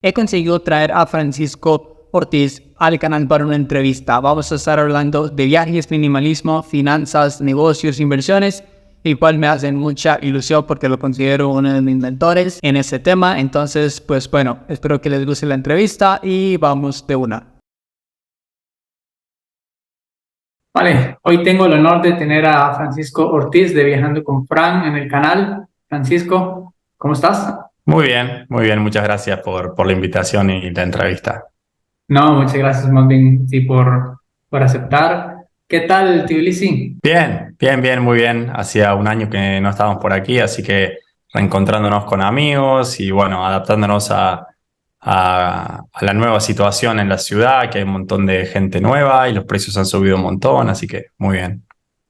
he conseguido traer a Francisco Ortiz al canal para una entrevista. Vamos a estar hablando de viajes, minimalismo, finanzas, negocios, inversiones, el cual me hacen mucha ilusión porque lo considero uno de mis mentores en ese tema. Entonces, pues bueno, espero que les guste la entrevista y vamos de una. Vale, hoy tengo el honor de tener a Francisco Ortiz de Viajando con Fran en el canal. Francisco, ¿cómo estás? Muy bien. Muchas gracias por la invitación y la entrevista. No, muchas gracias más bien sí, por aceptar. ¿Qué tal, Tbilisi? Bien, muy bien. Hacía un año que no estábamos por aquí, así que reencontrándonos con amigos y bueno, adaptándonos a la nueva situación en la ciudad, que hay un montón de gente nueva y los precios han subido un montón, así que muy bien.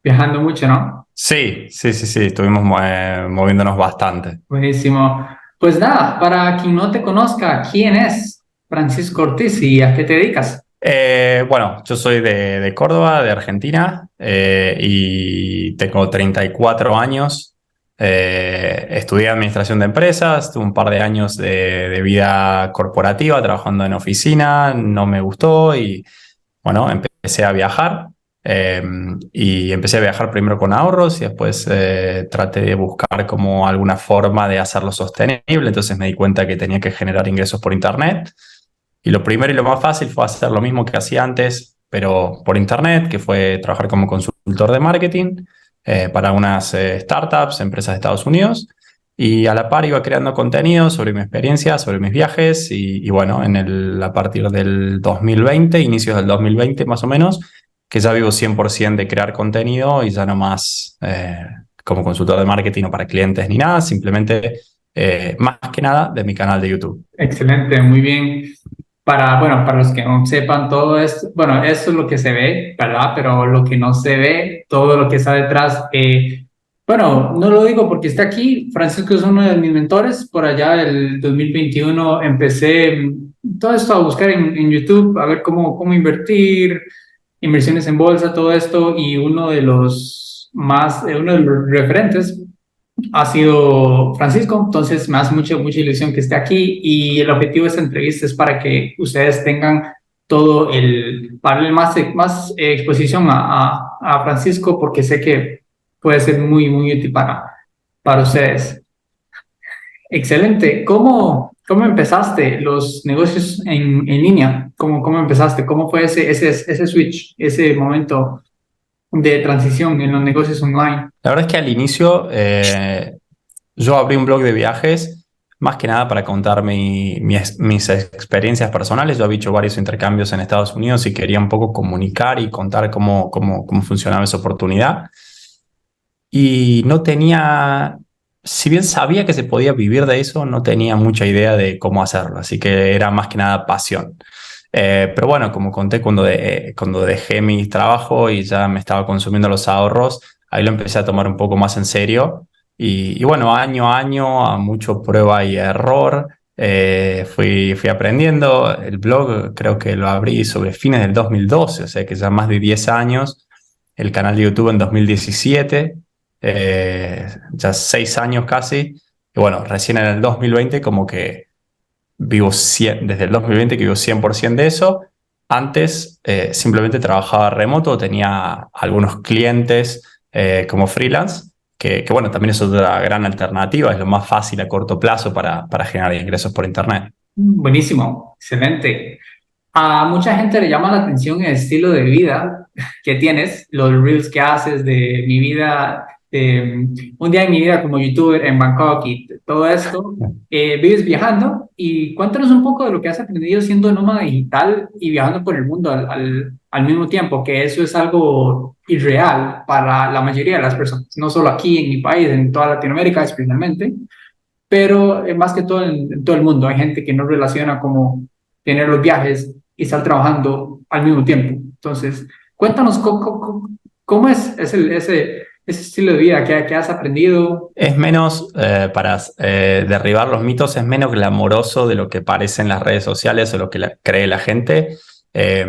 Viajando mucho, ¿no? Sí, estuvimos moviéndonos bastante. Buenísimo. Pues nada, para quien no te conozca, ¿quién es Francisco Ortiz y a qué te dedicas? Bueno, yo soy de Córdoba, de Argentina, y tengo 34 años. Estudié administración de empresas, tuve un par de años de vida corporativa trabajando en oficina, no me gustó y bueno, empecé a viajar. Y empecé a viajar primero con ahorros y después traté de buscar como alguna forma de hacerlo sostenible. Entonces me di cuenta que tenía que generar ingresos por internet. Y lo primero y lo más fácil fue hacer lo mismo que hacía antes, pero por internet, que fue trabajar como consultor de marketing para unas startups, empresas de Estados Unidos. Y a la par iba creando contenido sobre mi experiencia, sobre mis viajes. Y bueno, a partir del 2020, inicios del 2020 más o menos, que ya vivo 100% de crear contenido y ya no más como consultor de marketing o para clientes ni nada, simplemente más que nada de mi canal de YouTube. Excelente, muy bien. Para los que no sepan todo esto, bueno, eso es lo que se ve, ¿verdad? Pero lo que no se ve, todo lo que está detrás, bueno, no lo digo porque está aquí. Francisco es uno de mis mentores. Por allá del 2021 empecé todo esto a buscar en YouTube, a ver cómo invertir, inversiones en bolsa, todo esto, y uno de los referentes ha sido Francisco. Entonces me hace mucha ilusión que esté aquí y el objetivo de esta entrevista es para que ustedes tengan para darle más exposición a Francisco, porque sé que puede ser muy útil para ustedes. Excelente. ¿Cómo empezaste los negocios en línea? ¿Cómo empezaste? ¿Cómo fue ese switch, ese momento de transición en los negocios online? La verdad es que al inicio yo abrí un blog de viajes más que nada para contar mis experiencias personales. Yo había hecho varios intercambios en Estados Unidos y quería un poco comunicar y contar cómo funcionaba esa oportunidad. Y no tenía, si bien sabía que se podía vivir de eso, no tenía mucha idea de cómo hacerlo. Así que era más que nada pasión. Pero bueno, como conté cuando dejé mi trabajo y ya me estaba consumiendo los ahorros, ahí lo empecé a tomar un poco más en serio. Y bueno, año a año, a mucho prueba y error, fui aprendiendo. El blog creo que lo abrí sobre fines del 2012, o sea que ya más de 10 años. El canal de YouTube en 2017, ya 6 años casi. Y bueno, recién en el 2020 como que desde el 2020 que vivo 100% de eso. Antes simplemente trabajaba remoto, tenía algunos clientes como freelance, que bueno, también es otra gran alternativa, es lo más fácil a corto plazo para generar ingresos por internet. Buenísimo, excelente. A mucha gente le llama la atención el estilo de vida que tienes, los reels que haces de mi vida, un día en mi vida como youtuber en Bangkok y todo esto. Vives viajando y cuéntanos un poco de lo que has aprendido siendo nómada digital y viajando por el mundo al mismo tiempo, que eso es algo irreal para la mayoría de las personas, no solo aquí en mi país, en toda Latinoamérica especialmente, pero más que todo en todo el mundo. Hay gente que no relaciona como tener los viajes y estar trabajando al mismo tiempo. Entonces, cuéntanos cómo es ese estilo de vida que has aprendido. Es menos, para derribar los mitos, es menos glamoroso de lo que parece en las redes sociales o lo que cree la gente. Eh,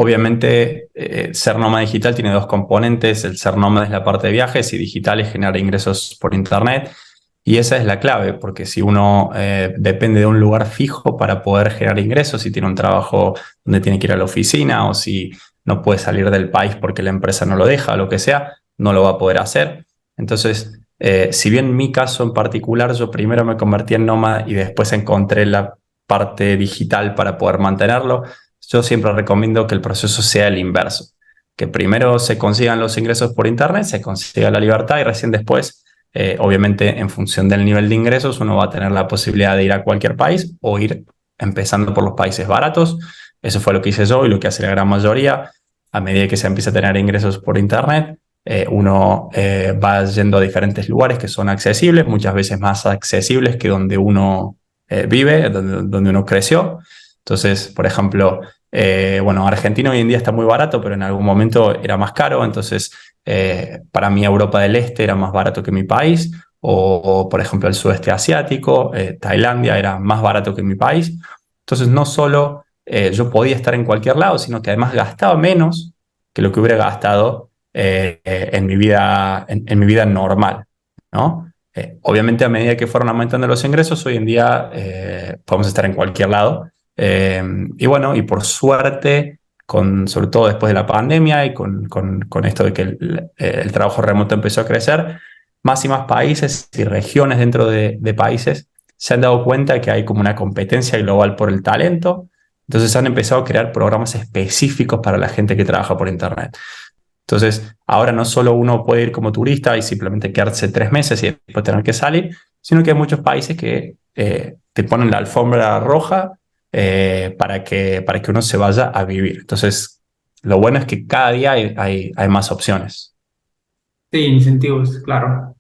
Obviamente, ser nómada digital tiene dos componentes. El ser nómada es la parte de viajes y digital es generar ingresos por internet. Y esa es la clave, porque si uno depende de un lugar fijo para poder generar ingresos, si tiene un trabajo donde tiene que ir a la oficina o si no puede salir del país porque la empresa no lo deja o lo que sea, no lo va a poder hacer. Entonces, si bien en mi caso en particular, yo primero me convertí en nómada y después encontré la parte digital para poder mantenerlo, yo siempre recomiendo que el proceso sea el inverso, que primero se consigan los ingresos por internet, se consiga la libertad y recién después, obviamente en función del nivel de ingresos, uno va a tener la posibilidad de ir a cualquier país o ir empezando por los países baratos. Eso fue lo que hice yo y lo que hace la gran mayoría. A medida que se empieza a tener ingresos por internet, uno va yendo a diferentes lugares que son accesibles, muchas veces más accesibles que donde uno vive, donde uno creció. Entonces, por ejemplo, bueno, Argentina hoy en día está muy barato, pero en algún momento era más caro. Entonces, para mí Europa del Este era más barato que mi país. O por ejemplo, el sudeste asiático, Tailandia era más barato que mi país. Entonces, no solo yo podía estar en cualquier lado, sino que además gastaba menos que lo que hubiera gastado en mi vida normal, ¿no? Obviamente, a medida que fueron aumentando los ingresos, hoy en día podemos estar en cualquier lado. Y bueno, y por suerte, sobre todo después de la pandemia y con esto de que el trabajo remoto empezó a crecer, más y más países y regiones dentro de países se han dado cuenta que hay como una competencia global por el talento. Entonces han empezado a crear programas específicos para la gente que trabaja por Internet. Entonces, ahora no solo uno puede ir como turista y simplemente quedarse 3 meses y después tener que salir, sino que hay muchos países que te ponen la alfombra roja para que uno se vaya a vivir. Entonces, lo bueno es que cada día hay más opciones. Sí, incentivos, claro.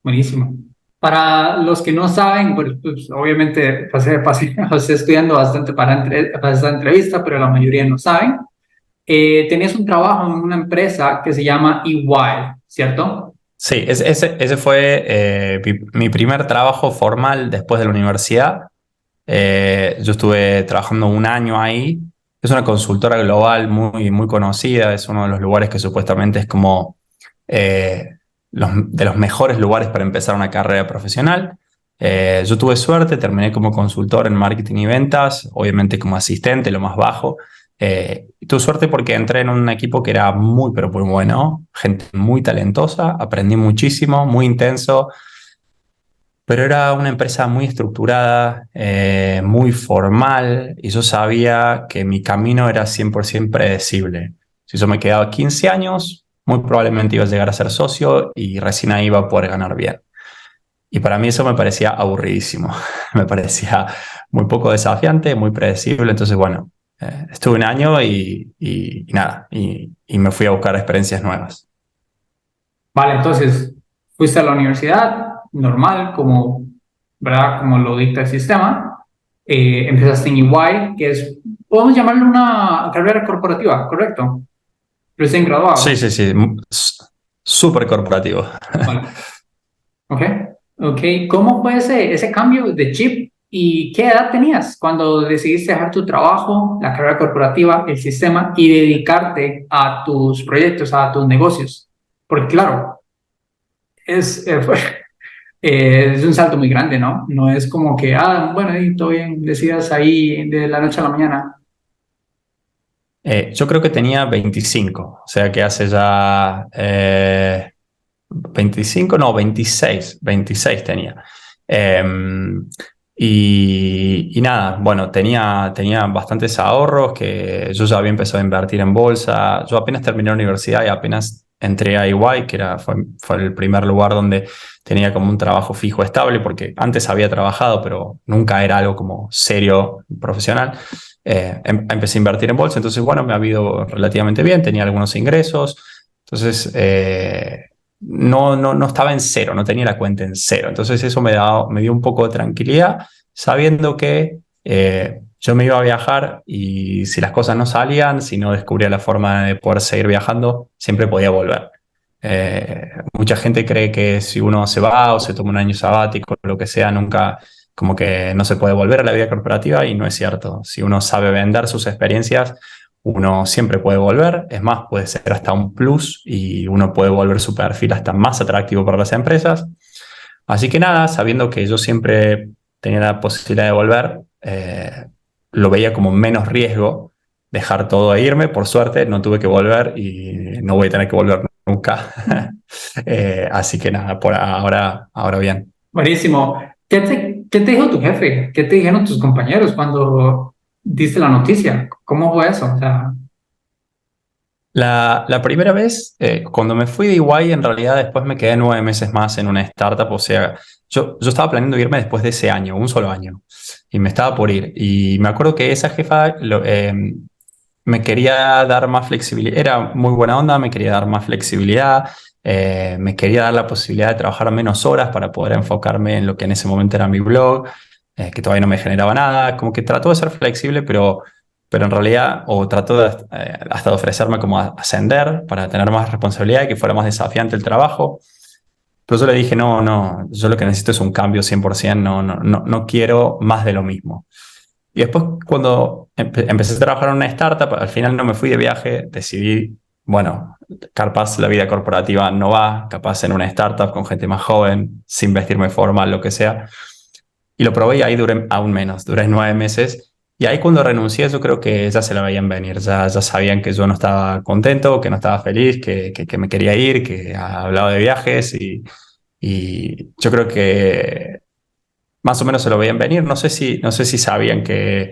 Buenísimo. Para los que no saben, pues, obviamente pasé estudiando bastante para esta entrevista, pero la mayoría no saben. Tenías un trabajo en una empresa que se llama EY, ¿cierto? Sí, ese fue mi primer trabajo formal después de la universidad. Yo estuve trabajando un año ahí. Es una consultora global muy, muy conocida. Es uno de los lugares que supuestamente es como eh, de los mejores lugares para empezar una carrera profesional. Yo tuve suerte, terminé como consultor en marketing y ventas, obviamente como asistente, lo más bajo. Tuve suerte porque entré en un equipo que era muy, pero muy bueno, gente muy talentosa, aprendí muchísimo, muy intenso. Pero era una empresa muy estructurada, muy formal, y yo sabía que mi camino era 100% predecible. Si yo me quedaba 15 años, muy probablemente iba a llegar a ser socio y recién ahí iba a poder ganar bien. Y para mí eso me parecía aburridísimo, me parecía muy poco desafiante, muy predecible. Entonces, bueno, estuve un año y nada, y me fui a buscar experiencias nuevas. Vale, entonces fuiste a la universidad, normal, como, ¿verdad? Como lo dicta el sistema. Empezaste en EY, que es, podemos llamarlo una carrera corporativa, ¿correcto? Recién Sí, graduado. sí, sí, súper corporativo. Vale, ok. Ok, ¿cómo fue ese cambio de chip y qué edad tenías cuando decidiste dejar tu trabajo, la carrera corporativa, el sistema y dedicarte a tus proyectos, a tus negocios? Porque claro, es un salto muy grande, ¿no? No es como que, bueno, y todo bien, decidas ahí de la noche a la mañana. Yo creo que tenía 25, o sea que hace ya 25, no, 26 tenía. Eh, y nada, bueno, tenía bastantes ahorros que yo ya había empezado a invertir en bolsa. Yo apenas terminé la universidad y apenas entré a EY, fue el primer lugar donde tenía como un trabajo fijo estable, porque antes había trabajado, pero nunca era algo como serio, profesional. Empecé a invertir en bolsa, entonces bueno, me ha ido relativamente bien, tenía algunos ingresos. Entonces, no estaba en cero, no tenía la cuenta en cero. Entonces eso me dio un poco de tranquilidad, sabiendo que yo me iba a viajar y si las cosas no salían, si no descubría la forma de poder seguir viajando, siempre podía volver. Mucha gente cree que si uno se va o se toma un año sabático o lo que sea, nunca, como que no se puede volver a la vida corporativa, y no es cierto. Si uno sabe vender sus experiencias, uno siempre puede volver. Es más, puede ser hasta un plus y uno puede volver su perfil hasta más atractivo para las empresas. Así que nada, sabiendo que yo siempre tenía la posibilidad de volver, lo veía como menos riesgo dejar todo e irme. Por suerte no tuve que volver y no voy a tener que volver nunca. Así que nada, por ahora bien. Buenísimo. ¿Qué te dijo tu jefe? ¿Qué te dijeron tus compañeros cuando diste la noticia? ¿Cómo fue eso? O sea, La primera vez, cuando me fui de Iguay, en realidad después me quedé 9 meses más en una startup. O sea, yo estaba planeando irme después de ese año, un solo año, y me estaba por ir. Y me acuerdo que esa jefa me quería dar más flexibilidad, era muy buena onda, me quería dar más flexibilidad, me quería dar la posibilidad de trabajar menos horas para poder enfocarme en lo que en ese momento era mi blog, que todavía no me generaba nada. Como que trató de ser flexible, pero en realidad, o trató de, hasta de ofrecerme como ascender para tener más responsabilidad y que fuera más desafiante el trabajo. Pero yo le dije, no, no, yo lo que necesito es un cambio 100%, no quiero más de lo mismo. Y después, cuando empecé a trabajar en una startup, al final no me fui de viaje, decidí, bueno, capaz la vida corporativa no va, capaz en una startup con gente más joven, sin vestirme formal, lo que sea. Y lo probé y ahí duré aún menos, duré 9 meses. Y ahí cuando renuncié yo creo que ya se la veían venir, ya sabían que yo no estaba contento, que no estaba feliz, que me quería ir, que hablaba de viajes y yo creo que más o menos se lo veían venir. No sé si sabían que,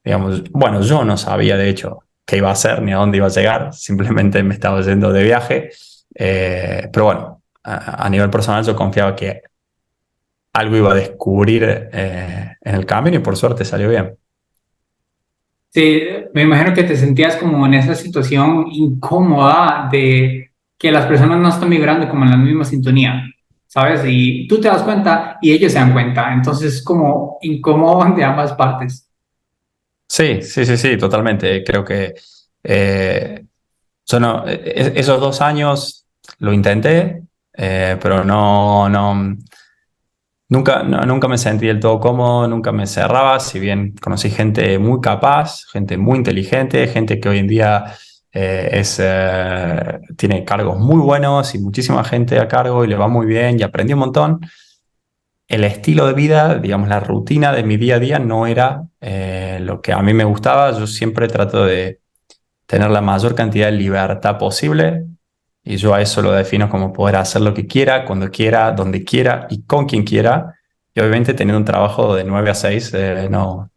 digamos, bueno, yo no sabía de hecho qué iba a hacer ni a dónde iba a llegar, simplemente me estaba yendo de viaje. Pero bueno, a nivel personal yo confiaba que algo iba a descubrir en el camino y por suerte salió bien. sí, me imagino que te sentías como en esa situación incómoda de que las personas no están vibrando como en la misma sintonía, ¿sabes? Y tú te das cuenta y ellos se dan cuenta. Entonces es como incómodo de ambas partes. Sí, sí, sí, sí, totalmente. Creo que eh, yo no, esos 2 años lo intenté, pero nunca me sentí del todo cómodo, nunca me cerraba. Si bien conocí gente muy capaz, gente muy inteligente, gente que hoy en día tiene cargos muy buenos y muchísima gente a cargo y le va muy bien y aprendí un montón. El estilo de vida, digamos, la rutina de mi día a día no era lo que a mí me gustaba. Yo siempre trato de tener la mayor cantidad de libertad posible y yo a eso lo defino como poder hacer lo que quiera, cuando quiera, donde quiera y con quien quiera. Y obviamente teniendo un trabajo de 9 a 6, no,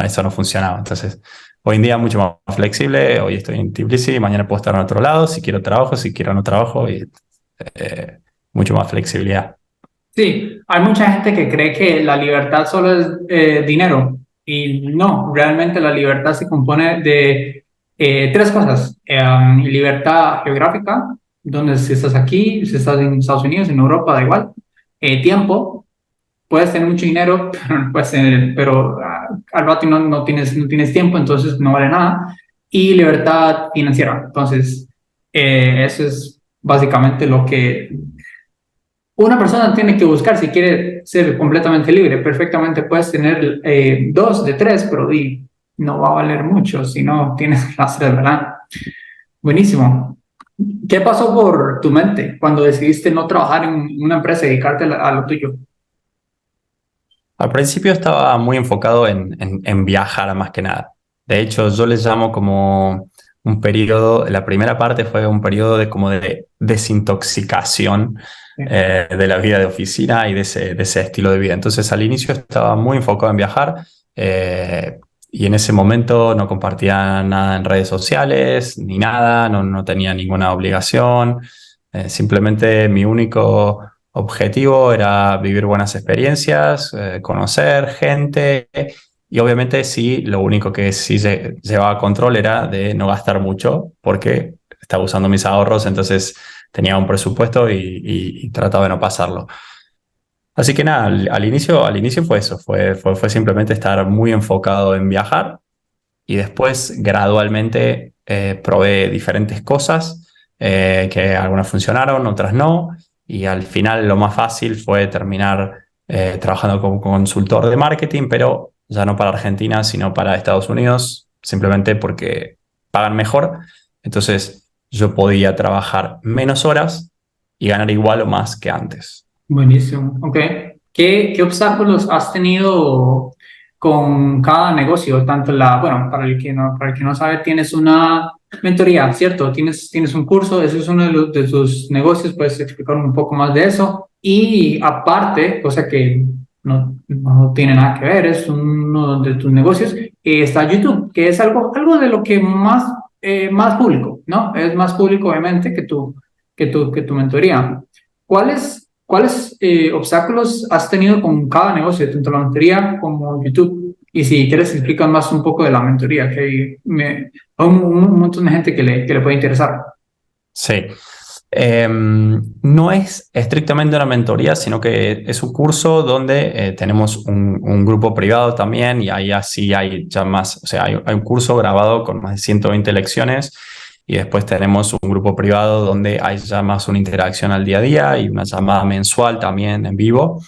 eso no funcionaba. Entonces, hoy en día mucho más flexible. Hoy estoy en Tbilisi, mañana puedo estar en otro lado. Si quiero trabajo, si quiero no trabajo y eh, mucho más flexibilidad. Sí, hay mucha gente que cree que la libertad solo es dinero y no, realmente la libertad se compone de tres cosas. Libertad geográfica, donde si estás aquí, si estás en Estados Unidos, en Europa, da igual. Tiempo, puedes tener mucho dinero, pero, al rato no tienes tiempo, entonces no vale nada. Y libertad financiera. Entonces, eso es básicamente lo que una persona tiene que buscar si quiere ser completamente libre. Perfectamente puedes tener dos de tres, pero no va a valer mucho si no tienes las tres, ¿verdad? Buenísimo. ¿Qué pasó por tu mente cuando decidiste no trabajar en una empresa y dedicarte a lo tuyo? Al principio estaba muy enfocado en viajar más que nada. De hecho, yo les llamo como un periodo, la primera parte fue un periodo de como de desintoxicación de la vida de oficina y de ese estilo de vida. Entonces, al inicio estaba muy enfocado en viajar eh, y en ese momento no compartía nada en redes sociales ni nada, no tenía ninguna obligación. Simplemente mi único objetivo era vivir buenas experiencias, conocer gente y obviamente sí, lo único que sí llevaba control era de no gastar mucho porque estaba usando mis ahorros, entonces tenía un presupuesto y trataba de no pasarlo. Así que nada, al inicio fue eso, fue simplemente estar muy enfocado en viajar y después gradualmente probé diferentes cosas, que algunas funcionaron, otras no, y al final lo más fácil fue terminar trabajando como consultor de marketing, pero ya no para Argentina, sino para Estados Unidos, simplemente porque pagan mejor. Entonces yo podía trabajar menos horas y ganar igual o más que antes. Buenísimo. Ok. ¿Qué obstáculos has tenido con cada negocio? Tanto bueno, para el que no sabe, tienes una mentoría, ¿cierto? Tienes un curso, eso es uno de tus negocios, puedes explicar un poco más de eso. Y aparte, cosa que no tiene nada que ver, es uno de tus negocios, está YouTube, que es algo de lo que más público, ¿no? Es más público, obviamente, que tu mentoría. ¿Cuáles obstáculos has tenido con cada negocio, tanto la mentoría como YouTube? Y si quieres, explicar más un poco de la mentoría, que hay un montón de gente que le puede interesar. Sí. No es estrictamente una mentoría, sino que es un curso donde tenemos un grupo privado también y ahí así hay ya más, o sea, hay un curso grabado con más de 120 lecciones y después tenemos un grupo privado donde hay ya más una interacción al día a día y una llamada mensual también en vivo.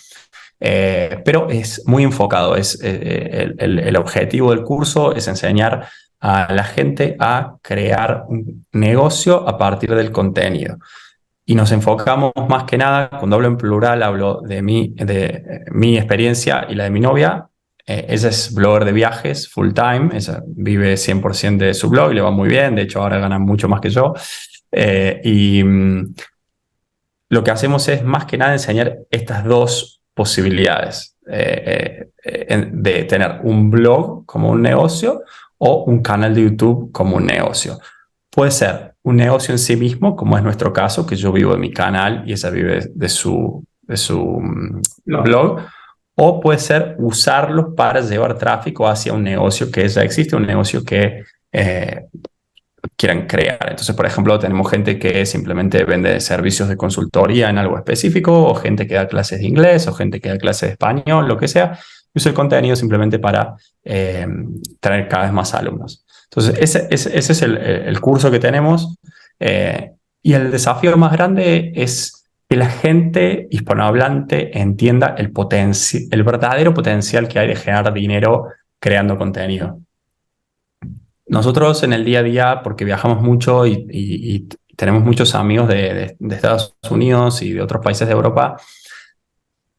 Pero es muy enfocado. El objetivo del curso es enseñar a la gente a crear un negocio a partir del contenido. Y nos enfocamos más que nada, cuando hablo en plural, hablo de mi experiencia y la de mi novia. Ella es blogger de viajes full time, ella vive 100% de su blog y le va muy bien, de hecho ahora gana mucho más que yo. Y lo que hacemos es más que nada enseñar estas dos posibilidades de tener un blog como un negocio o un canal de YouTube como un negocio. Puede ser un negocio en sí mismo, como es nuestro caso, que yo vivo de mi canal y ella vive de su No. blog, o puede ser usarlos para llevar tráfico hacia un negocio que ya existe, un negocio que quieran crear. Entonces, por ejemplo, tenemos gente que simplemente vende servicios de consultoría en algo específico, o gente que da clases de inglés, o gente que da clases de español, lo que sea. Usa el contenido simplemente para traer cada vez más alumnos. Entonces, ese es el curso que tenemos. eh, y el desafío más grande es que la gente hispanohablante entienda el verdadero potencial que hay de generar dinero creando contenido. Nosotros en el día a día, porque viajamos mucho y tenemos muchos amigos de Estados Unidos y de otros países de Europa,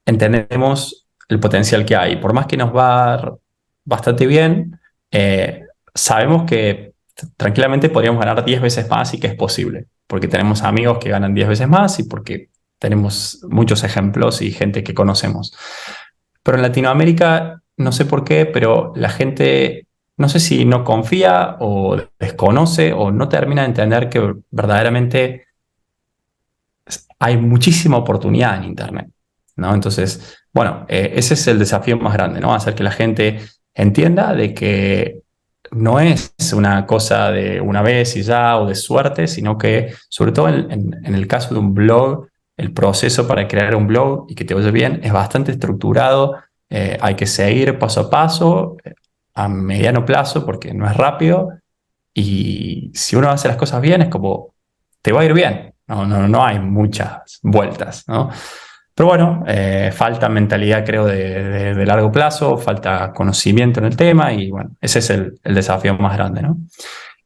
entendemos el potencial que hay. Por más que nos va bastante bien, sabemos que tranquilamente podríamos ganar 10 veces más y que es posible, porque tenemos amigos que ganan 10 veces más y porque tenemos muchos ejemplos y gente que conocemos. Pero en Latinoamérica, no sé por qué, pero la gente, no sé si no confía o desconoce o no termina de entender que verdaderamente hay muchísima oportunidad en Internet, ¿no? Entonces, bueno, ese es el desafío más grande, ¿no? Hacer que la gente entienda de que no es una cosa de una vez y ya o de suerte, sino que, sobre todo en el caso de un blog, el proceso para crear un blog y que te vaya bien es bastante estructurado. Hay que seguir paso a paso, a mediano plazo, porque no es rápido. Y si uno hace las cosas bien, es como, te va a ir bien. No hay muchas vueltas, ¿no? Pero bueno, falta mentalidad, creo, de largo plazo, falta conocimiento en el tema y bueno, ese es el desafío más grande, ¿no?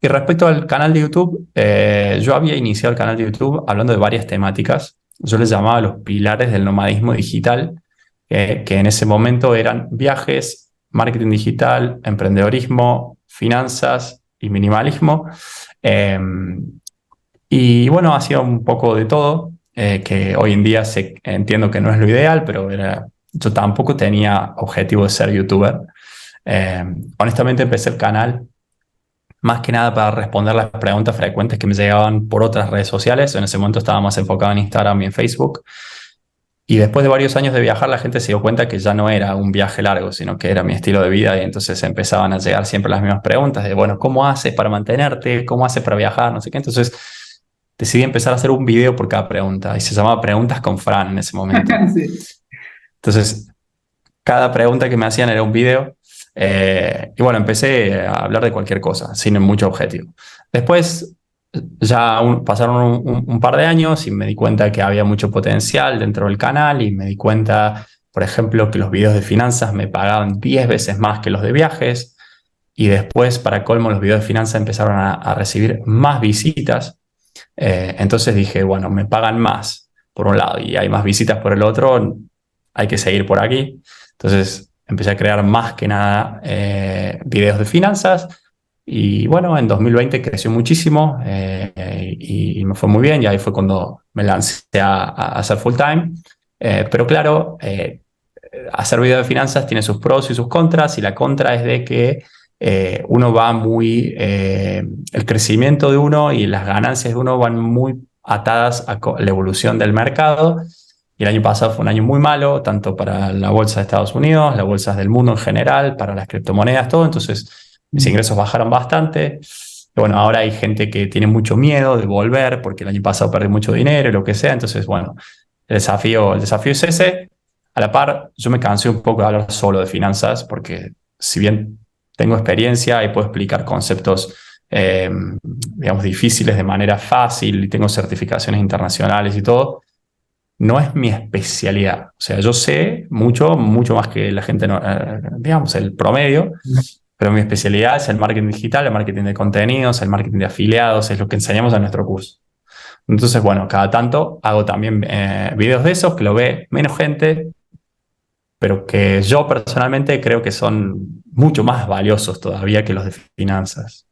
Y respecto al canal de YouTube, yo había iniciado el canal de YouTube hablando de varias temáticas. Yo les llamaba los pilares del nomadismo digital, que en ese momento eran viajes, marketing digital, emprendedorismo, finanzas y minimalismo. Eh, y bueno, hacía un poco de todo, que hoy en día entiendo que no es lo ideal, pero yo tampoco tenía objetivo de ser youtuber. Eh, Honestamente empecé el canal más que nada para responder las preguntas frecuentes que me llegaban por otras redes sociales. En ese momento estaba más enfocado en Instagram y en Facebook. Y después de varios años de viajar, la gente se dio cuenta que ya no era un viaje largo, sino que era mi estilo de vida y entonces empezaban a llegar siempre las mismas preguntas de, bueno, ¿cómo haces para mantenerte? ¿Cómo haces para viajar? No sé qué. Entonces decidí empezar a hacer un video por cada pregunta y se llamaba Preguntas con Fran en ese momento. Sí. Entonces, cada pregunta que me hacían era un video. Y bueno, empecé a hablar de cualquier cosa, sin mucho objetivo. Después ya pasaron un par de años y me di cuenta que había mucho potencial dentro del canal y me di cuenta, por ejemplo, que los videos de finanzas me pagaban 10 veces más que los de viajes y después, para colmo, los videos de finanzas empezaron a recibir más visitas. Entonces dije, bueno, me pagan más por un lado y hay más visitas por el otro, hay que seguir por aquí. Entonces empecé a crear más que nada videos de finanzas y bueno, en 2020 creció muchísimo y me fue muy bien y ahí fue cuando me lancé a hacer full time. Pero claro, hacer videos de finanzas tiene sus pros y sus contras y la contra es de que uno va muy, el crecimiento de uno y las ganancias de uno van muy atadas a la evolución del mercado. Y el año pasado fue un año muy malo, tanto para la bolsa de Estados Unidos, las bolsas del mundo en general, para las criptomonedas, todo. Entonces, mis ingresos bajaron bastante. Y bueno, ahora hay gente que tiene mucho miedo de volver porque el año pasado perdí mucho dinero y lo que sea. Entonces, bueno, el desafío es ese. A la par, yo me cansé un poco de hablar solo de finanzas porque si bien tengo experiencia y puedo explicar conceptos, digamos, difíciles de manera fácil y tengo certificaciones internacionales y todo, no es mi especialidad. O sea, yo sé mucho, mucho más que la gente, digamos, el promedio, pero mi especialidad es el marketing digital, el marketing de contenidos, el marketing de afiliados, es lo que enseñamos en nuestro curso. Entonces, bueno, cada tanto hago también videos de esos que lo ve menos gente, pero que yo personalmente creo que son mucho más valiosos todavía que los de finanzas.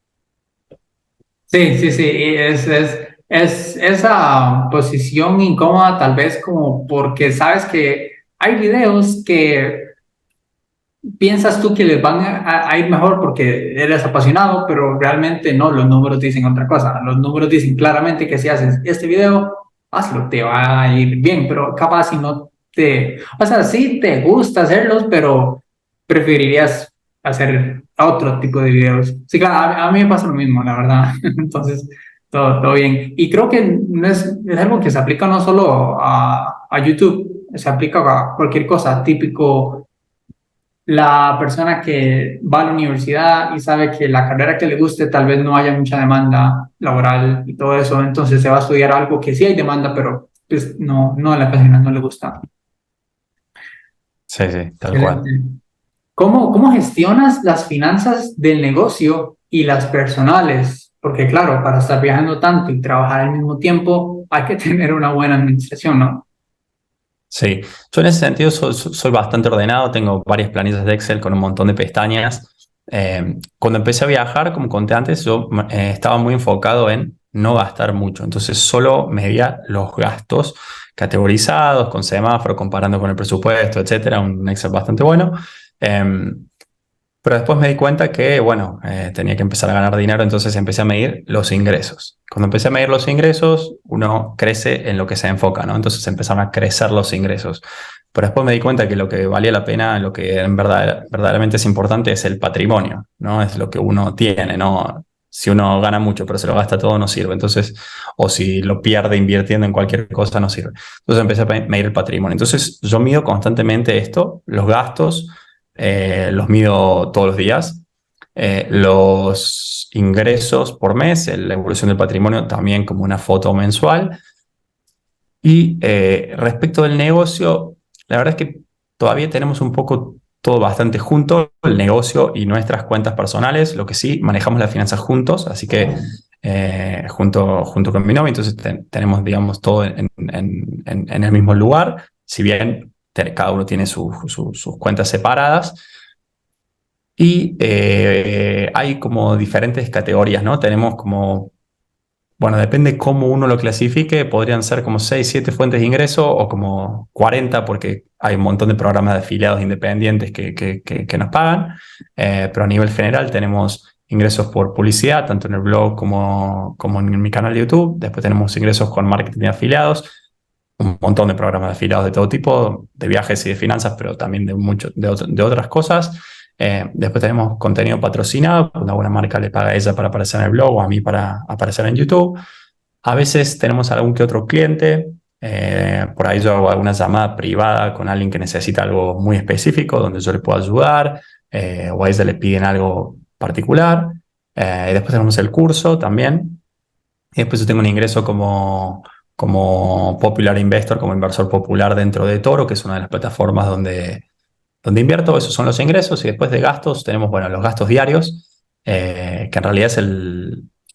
Sí, sí, sí, y es esa posición incómoda tal vez como porque sabes que hay videos que piensas tú que les van a ir mejor porque eres apasionado, pero realmente no, los números dicen otra cosa. Los números dicen claramente que si haces este video, hazlo, te va a ir bien, pero capaz si no te, o sea, sí te gusta hacerlos, pero preferirías hacer otro tipo de videos. Sí, claro, a mí me pasa lo mismo, la verdad. Entonces, todo bien. Y creo que no es algo que se aplica no solo a YouTube, se aplica a cualquier cosa, típico la persona que va a la universidad y sabe que la carrera que le guste tal vez no haya mucha demanda laboral y todo eso, entonces se va a estudiar algo que sí hay demanda, pero pues no le apasiona, no le gusta. Sí, sí, tal cual. Excelente. ¿Cómo gestionas las finanzas del negocio y las personales? Porque claro, para estar viajando tanto y trabajar al mismo tiempo, hay que tener una buena administración, ¿no? Sí, yo en ese sentido soy bastante ordenado, tengo varias planillas de Excel con un montón de pestañas. Cuando empecé a viajar, como conté antes, yo estaba muy enfocado en no gastar mucho, entonces solo medía los gastos categorizados con semáforo, comparando con el presupuesto, etcétera, un Excel bastante bueno. Em, pero después me di cuenta que, bueno, tenía que empezar a ganar dinero, entonces empecé a medir los ingresos. Cuando empecé a medir los ingresos, uno crece en lo que se enfoca, ¿no? Entonces empezaron a crecer los ingresos. Pero después me di cuenta que lo que valía la pena, lo que en verdad verdaderamente es importante es el patrimonio, ¿no? Es lo que uno tiene, ¿no? Si uno gana mucho pero se lo gasta todo, no sirve. Entonces, o si lo pierde invirtiendo en cualquier cosa, no sirve. Entonces empecé a medir el patrimonio. Entonces yo mido constantemente esto, los gastos los mido todos los días. Los ingresos por mes, la evolución del patrimonio también como una foto mensual. Y respecto del negocio, la verdad es que todavía tenemos un poco todo bastante junto, el negocio y nuestras cuentas personales, lo que sí, manejamos las finanzas juntos, así que junto con mi novio, entonces tenemos, digamos, todo en el mismo lugar, si bien cada uno tiene sus cuentas separadas. Y hay como diferentes categorías, ¿no? Tenemos como, bueno, depende cómo uno lo clasifique, podrían ser como 6 7 fuentes de ingreso o como 40 porque hay un montón de programas de afiliados independientes que nos pagan. Pero a nivel general tenemos ingresos por publicidad, tanto en el blog como en mi canal de YouTube. Después tenemos ingresos con marketing de afiliados, un montón de programas de afiliados de todo tipo, de viajes y de finanzas, pero también de otras cosas. Después tenemos contenido patrocinado, cuando alguna marca le paga a ella para aparecer en el blog o a mí para aparecer en YouTube. A veces tenemos algún que otro cliente, por ahí yo hago alguna llamada privada con alguien que necesita algo muy específico, donde yo le puedo ayudar, o a ella le piden algo particular. Y después tenemos el curso también. Y después yo tengo un ingreso como Popular Investor, como inversor popular dentro de Toro, que es una de las plataformas donde invierto. Esos son los ingresos. Y después de gastos tenemos, bueno, los gastos diarios, que en realidad es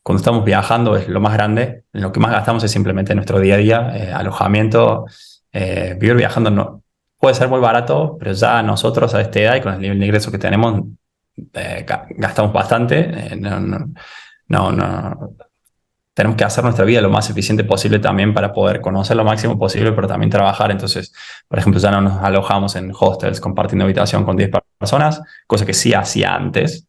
cuando estamos viajando es lo más grande. Lo que más gastamos es simplemente nuestro día a día, alojamiento. Vivir viajando no, puede ser muy barato, pero ya nosotros a esta edad y con el nivel de ingreso que tenemos, gastamos bastante. No, tenemos que hacer nuestra vida lo más eficiente posible también para poder conocer lo máximo posible, pero también trabajar. Entonces, por ejemplo, ya no nos alojamos en hostels compartiendo habitación con 10 personas, cosa que sí hacía antes,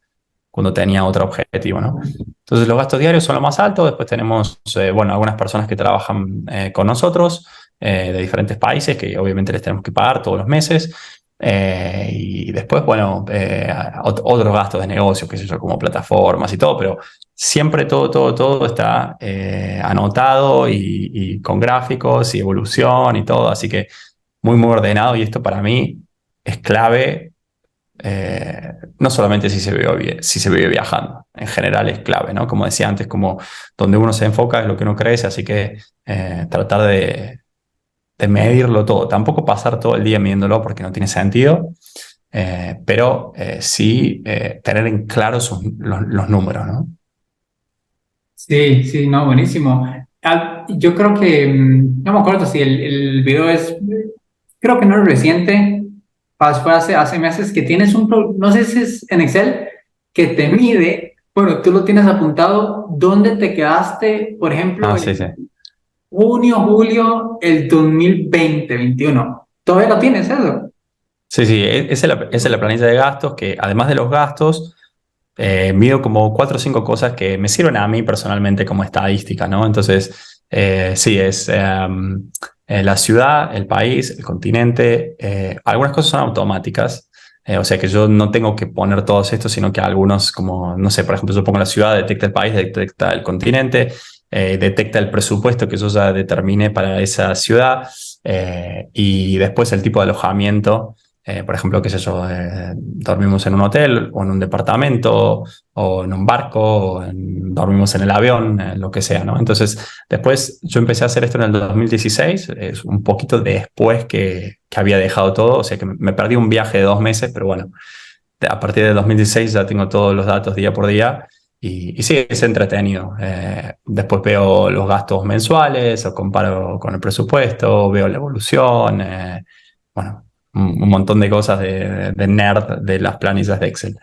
cuando tenía otro objetivo, ¿no? Entonces, los gastos diarios son lo más alto. Después tenemos, bueno, algunas personas que trabajan con nosotros de diferentes países, que obviamente les tenemos que pagar todos los meses. Y después, bueno, otros gastos de negocio, qué sé yo, como plataformas y todo, pero siempre todo está anotado y con gráficos y evolución y todo, así que muy ordenado, y esto para mí es clave, no solamente si se vive viajando, en general es clave, ¿no? Como decía antes, como donde uno se enfoca es lo que uno crece, así que tratar de medirlo todo, tampoco pasar todo el día midiéndolo porque no tiene sentido, pero sí tener en claro los números, ¿no? Sí, sí, no, buenísimo. Yo creo que, no me acuerdo si el video es, creo que no es reciente, fue hace meses que tienes no sé si es en Excel, que te mide, bueno, tú lo tienes apuntado, dónde te quedaste, por ejemplo, Ah, sí, en sí. junio, julio, el 2020, 21. ¿Todavía lo tienes eso? Sí, sí, esa es la planilla de gastos que además de los gastos, mido como cuatro o cinco cosas que me sirven a mí personalmente como estadística, ¿no? Entonces, sí, es la ciudad, el país, el continente. Algunas cosas son automáticas, o sea que yo no tengo que poner todos estos, sino que algunos, como, no sé, por ejemplo, yo pongo la ciudad, detecta el país, detecta el continente, detecta el presupuesto que yo ya determiné para esa ciudad, y después el tipo de alojamiento. Por ejemplo, qué sé yo, dormimos en un hotel o en un departamento o en un barco, dormimos en el avión, lo que sea, ¿no? Entonces, después yo empecé a hacer esto en el 2016, es un poquito después que había dejado todo, o sea que me perdí un viaje de 2 meses, pero bueno, a partir del 2016 ya tengo todos los datos día por día. Y sí, es entretenido. Después veo los gastos mensuales o comparo con el presupuesto, veo la evolución. Bueno, un montón de cosas de nerd de las planillas de Excel.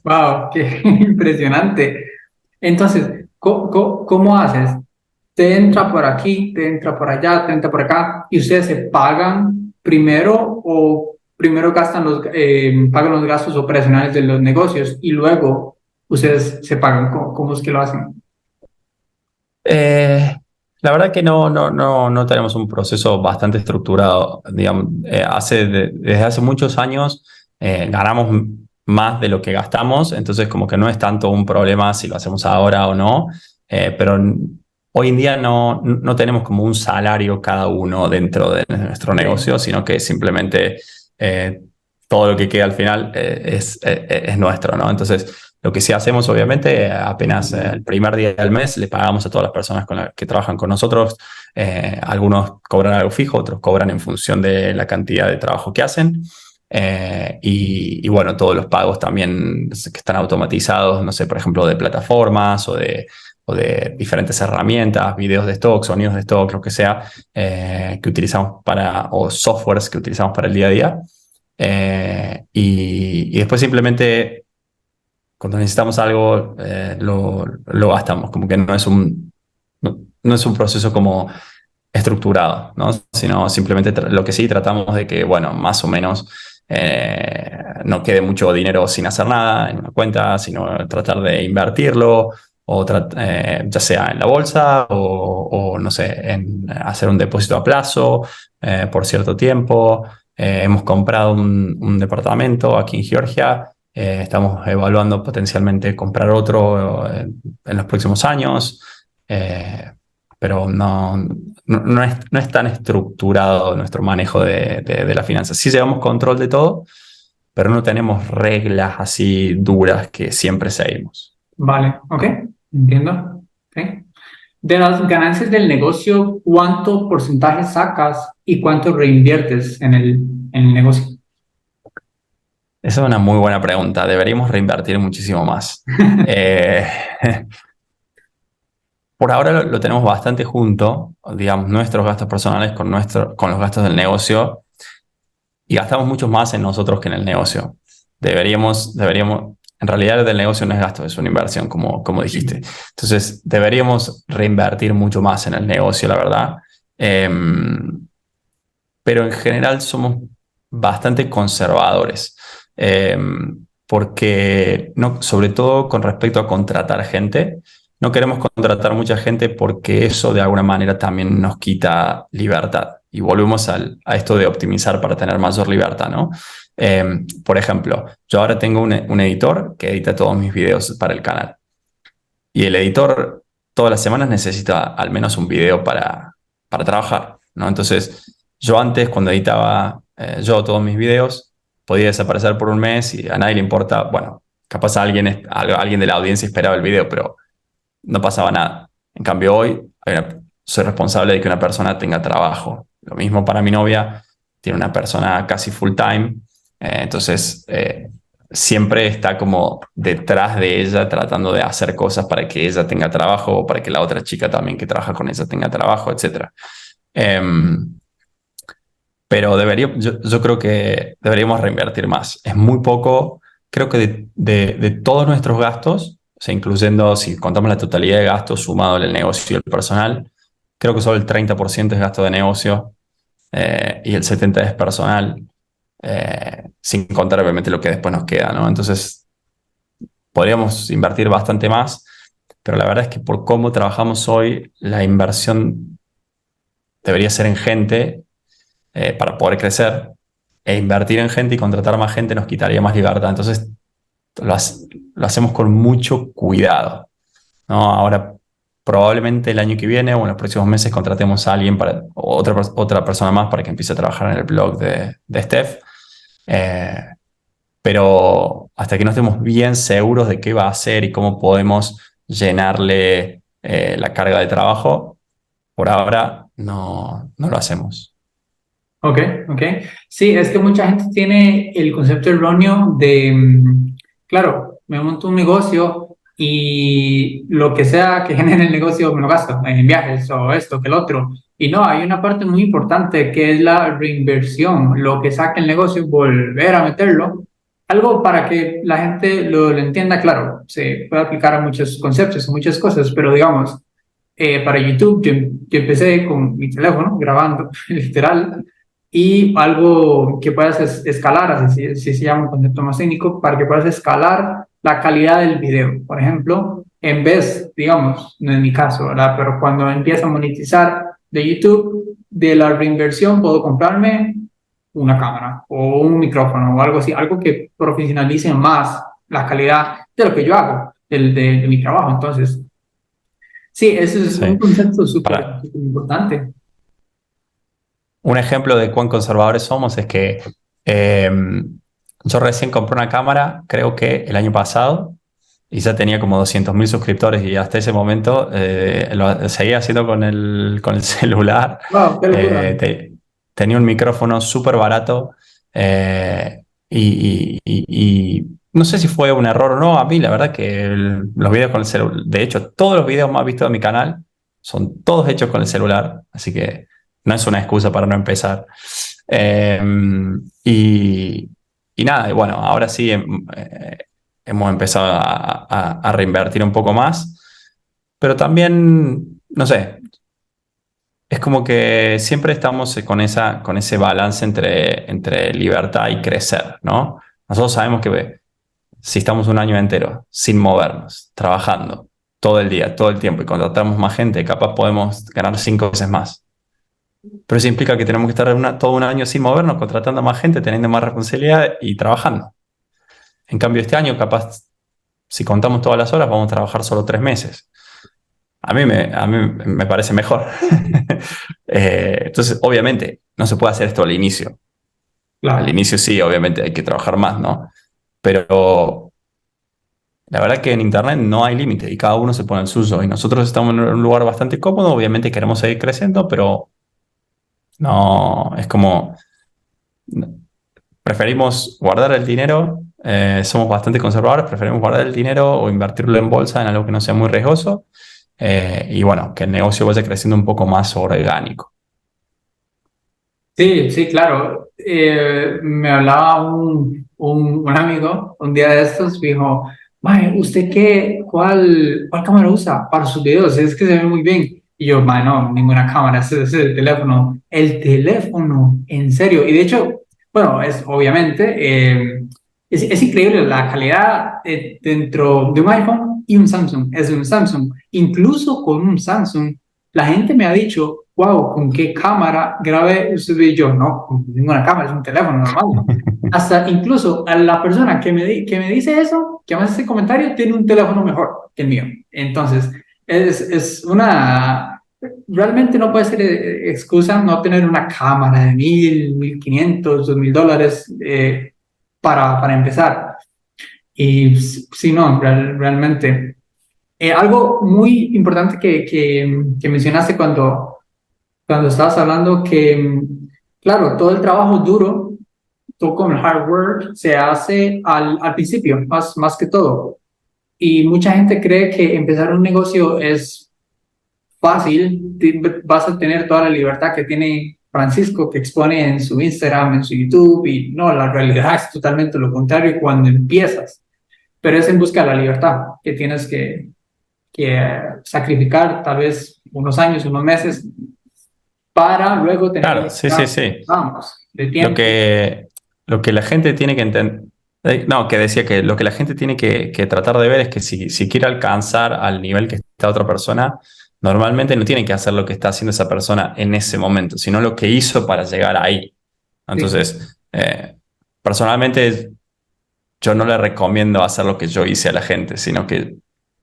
Wow, qué impresionante. Entonces, ¿cómo haces? Te entra por aquí, te entra por allá, te entra por acá, y ustedes se pagan primero o primero pagan los gastos operacionales de los negocios y luego ustedes se pagan. ¿Cómo es que lo hacen? Eh, la verdad que no tenemos un proceso bastante estructurado. Digamos, desde hace muchos años ganamos más de lo que gastamos, entonces como que no es tanto un problema si lo hacemos ahora o no, pero hoy en día no tenemos como un salario cada uno dentro de nuestro Ok. negocio, sino que simplemente eh, todo lo que queda al final es nuestro, ¿no? Entonces, lo que sí hacemos, obviamente, apenas el primer día del mes le pagamos a todas las personas con las que trabajan con nosotros. Algunos cobran algo fijo, otros cobran en función de la cantidad de trabajo que hacen. Y bueno, todos los pagos también que están automatizados, no sé, por ejemplo, de plataformas o de diferentes herramientas, videos de stock, sonidos de stock, lo que sea, que utilizamos o softwares que utilizamos para el día a día. Y después simplemente cuando necesitamos algo, lo gastamos, como que no es un proceso como estructurado, ¿no? Sino simplemente lo que sí tratamos de que, bueno, más o menos no quede mucho dinero sin hacer nada en una cuenta, sino tratar de invertirlo, o ya sea en la bolsa o, no sé, en hacer un depósito a plazo por cierto tiempo. Hemos comprado un departamento aquí en Georgia. Estamos evaluando potencialmente comprar otro en los próximos años, pero no es tan estructurado nuestro manejo de la finanza. Sí llevamos control de todo, pero no tenemos reglas así duras que siempre seguimos. Vale, ok, entiendo. Ok. De las ganancias del negocio, ¿cuánto porcentaje sacas y cuánto reinviertes en el negocio? Esa es una muy buena pregunta. Deberíamos reinvertir muchísimo más. Eh, Por ahora lo tenemos bastante junto, digamos, nuestros gastos personales con los gastos del negocio, y gastamos mucho más en nosotros que en el negocio. En realidad el del negocio no es gasto, es una inversión, como dijiste. Entonces, deberíamos reinvertir mucho más en el negocio, la verdad. Pero en general somos bastante conservadores. Eh, Porque, no, sobre todo con respecto a contratar gente, no queremos contratar mucha gente porque eso de alguna manera también nos quita libertad. Y volvemos a esto de optimizar para tener mayor libertad, ¿no? Por ejemplo, yo ahora tengo un editor que edita todos mis videos para el canal. Y el editor todas las semanas necesita al menos un video para trabajar, ¿no? Entonces, yo antes, cuando editaba yo todos mis videos, podía desaparecer por un mes y a nadie le importa. Bueno, capaz alguien de la audiencia esperaba el video, pero no pasaba nada. En cambio, hoy soy responsable de que una persona tenga trabajo. Lo mismo para mi novia, tiene una persona casi full time, siempre está como detrás de ella tratando de hacer cosas para que ella tenga trabajo o para que la otra chica también que trabaja con ella tenga trabajo, etcétera. Pero yo creo que deberíamos reinvertir más. Es muy poco, creo que de todos nuestros gastos, o sea, incluyendo si contamos la totalidad de gastos sumado el negocio y el personal, creo que solo el 30% es gasto de negocio, y el 70% es personal, sin contar obviamente lo que después nos queda, ¿no? Entonces, podríamos invertir bastante más, pero la verdad es que por cómo trabajamos hoy, la inversión debería ser en gente, para poder crecer, e invertir en gente y contratar más gente nos quitaría más libertad. Entonces lo, lo hacemos con mucho cuidado, ¿no? Ahora, probablemente el año que viene o en los próximos meses contratemos a alguien o otra persona más para que empiece a trabajar en el blog de Steph. Eh, pero hasta que no estemos bien seguros de qué va a hacer y cómo podemos llenarle la carga de trabajo, por ahora no lo hacemos. Ok, ok. Sí, es que mucha gente tiene el concepto erróneo de, claro, me monto un negocio y lo que sea que genere el negocio me lo gasto en viajes o esto que el otro. Y no, hay una parte muy importante que es la reinversión, lo que saque el negocio, volver a meterlo. Algo para que la gente lo entienda, claro, se puede aplicar a muchos conceptos, a muchas cosas, pero digamos, para YouTube yo empecé con mi teléfono grabando, literal, y algo que puedas escalar, así se llama un concepto más técnico, para que puedas escalar la calidad del video. Por ejemplo, en vez, digamos, no en mi caso, ¿verdad? Pero cuando empiezo a monetizar de YouTube, de la reinversión puedo comprarme una cámara o un micrófono o algo así, algo que profesionalice más la calidad de lo que yo hago, de mi trabajo. Entonces, sí, ese es un Sí. concepto súper Para súper importante. un ejemplo de cuán conservadores somos es que eh, yo recién compré una cámara, creo que el año pasado, y ya tenía como 200.000 suscriptores y hasta ese momento lo seguía haciendo con el celular. Wow, qué locura. Eh, te- Tenía un micrófono súper barato, y no sé si fue un error o no. A mí la verdad que los videos con el celular, de hecho todos los videos más vistos de mi canal son todos hechos con el celular, así que no es una excusa para no empezar. Eh, y, y nada, y bueno, ahora sí, hemos empezado a reinvertir un poco más, pero también, no sé, es como que siempre estamos con ese balance entre libertad y crecer, ¿no? Nosotros sabemos que si estamos un año entero sin movernos, trabajando todo el día, todo el tiempo y contratamos más gente, capaz podemos ganar 5 veces más. Pero eso implica que tenemos que estar todo un año sin movernos, contratando más gente, teniendo más responsabilidad y trabajando. En cambio, este año, capaz, si contamos todas las horas, vamos a trabajar solo 3 meses. A mí me parece mejor. Entonces, obviamente, no se puede hacer esto al inicio. Al Claro, inicio sí, obviamente hay que trabajar más, ¿no? Pero la verdad que en Internet no hay límite y cada uno se pone el suyo. Y nosotros estamos en un lugar bastante cómodo, obviamente queremos seguir creciendo, pero no, es como preferimos guardar el dinero. Somos bastante conservadores, preferimos guardar el dinero o invertirlo en bolsa en algo que no sea muy riesgoso, y bueno, que el negocio vaya creciendo un poco más orgánico. Sí, sí, claro. Me hablaba un amigo un día de estos, dijo, mae, ¿usted cuál cámara usa para sus videos? Es que se ve muy bien. Y yo, mae, no, ninguna cámara, ese es el teléfono. El teléfono, en serio. Y de hecho, bueno, es obviamente, es increíble la calidad dentro de un iPhone y un Samsung. Es de un Samsung. Incluso con un Samsung. La gente me ha dicho, wow, ¿con qué cámara grabé usted y yo? No, con ninguna cámara, es un teléfono normal. Hasta incluso a la persona que me dice eso, que me hace ese comentario, tiene un teléfono mejor que el mío. Entonces, es una... Realmente no puede ser excusa no tener una cámara de 1.000, 1.500, $2.000 para empezar. Y si no, realmente. Algo muy importante que mencionaste cuando estabas hablando claro, todo el trabajo duro, todo con el hard work, se hace al principio, más que todo. Y mucha gente cree que empezar un negocio es fácil, vas a tener toda la libertad que tiene Francisco, que expone en su Instagram, en su YouTube, y no, la realidad es totalmente lo contrario cuando empiezas, pero es en busca de la libertad que tienes que sacrificar tal vez unos años, unos meses, para luego tener Claro, sí, sí, libertad, sí. vamos, de Lo tiempo. que, lo que la gente tiene que entender, no, que decía que lo que la gente tiene que tratar de ver es que si quiere alcanzar al nivel que está otra persona, normalmente no tiene que hacer lo que está haciendo esa persona en ese momento, sino lo que hizo para llegar ahí. Sí, Entonces, personalmente yo no le recomiendo hacer lo que yo hice a la gente, sino que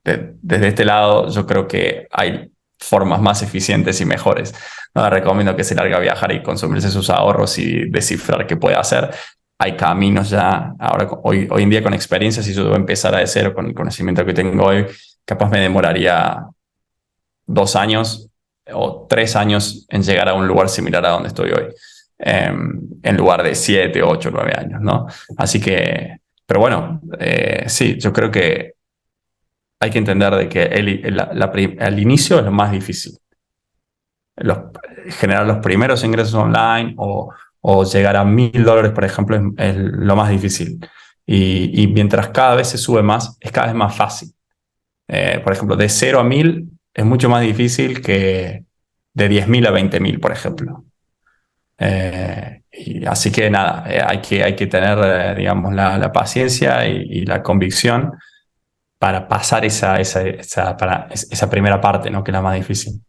desde este lado yo creo que hay formas más eficientes y mejores. No le recomiendo que se largue a viajar y consumirse sus ahorros y descifrar qué puede hacer. Hay caminos ya, ahora hoy en día con experiencia, si yo debo empezar de cero con el conocimiento que tengo hoy, capaz me demoraría 2 años o 3 años en llegar a un lugar similar a donde estoy hoy, en lugar de 7, 8, 9 años, ¿no? Así que, pero bueno, sí, yo creo que hay que entender de que el inicio es lo más difícil. Los, generar los primeros ingresos online o llegar a $1.000, por ejemplo, es lo más difícil. Y mientras cada vez se sube más, es cada vez más fácil. Por ejemplo, de 0 a 1.000 es mucho más difícil que de 10.000 a 20.000, por ejemplo. Y así que nada, hay que tener, digamos, la paciencia y la convicción para pasar esa primera parte, ¿no? Que es la más difícil.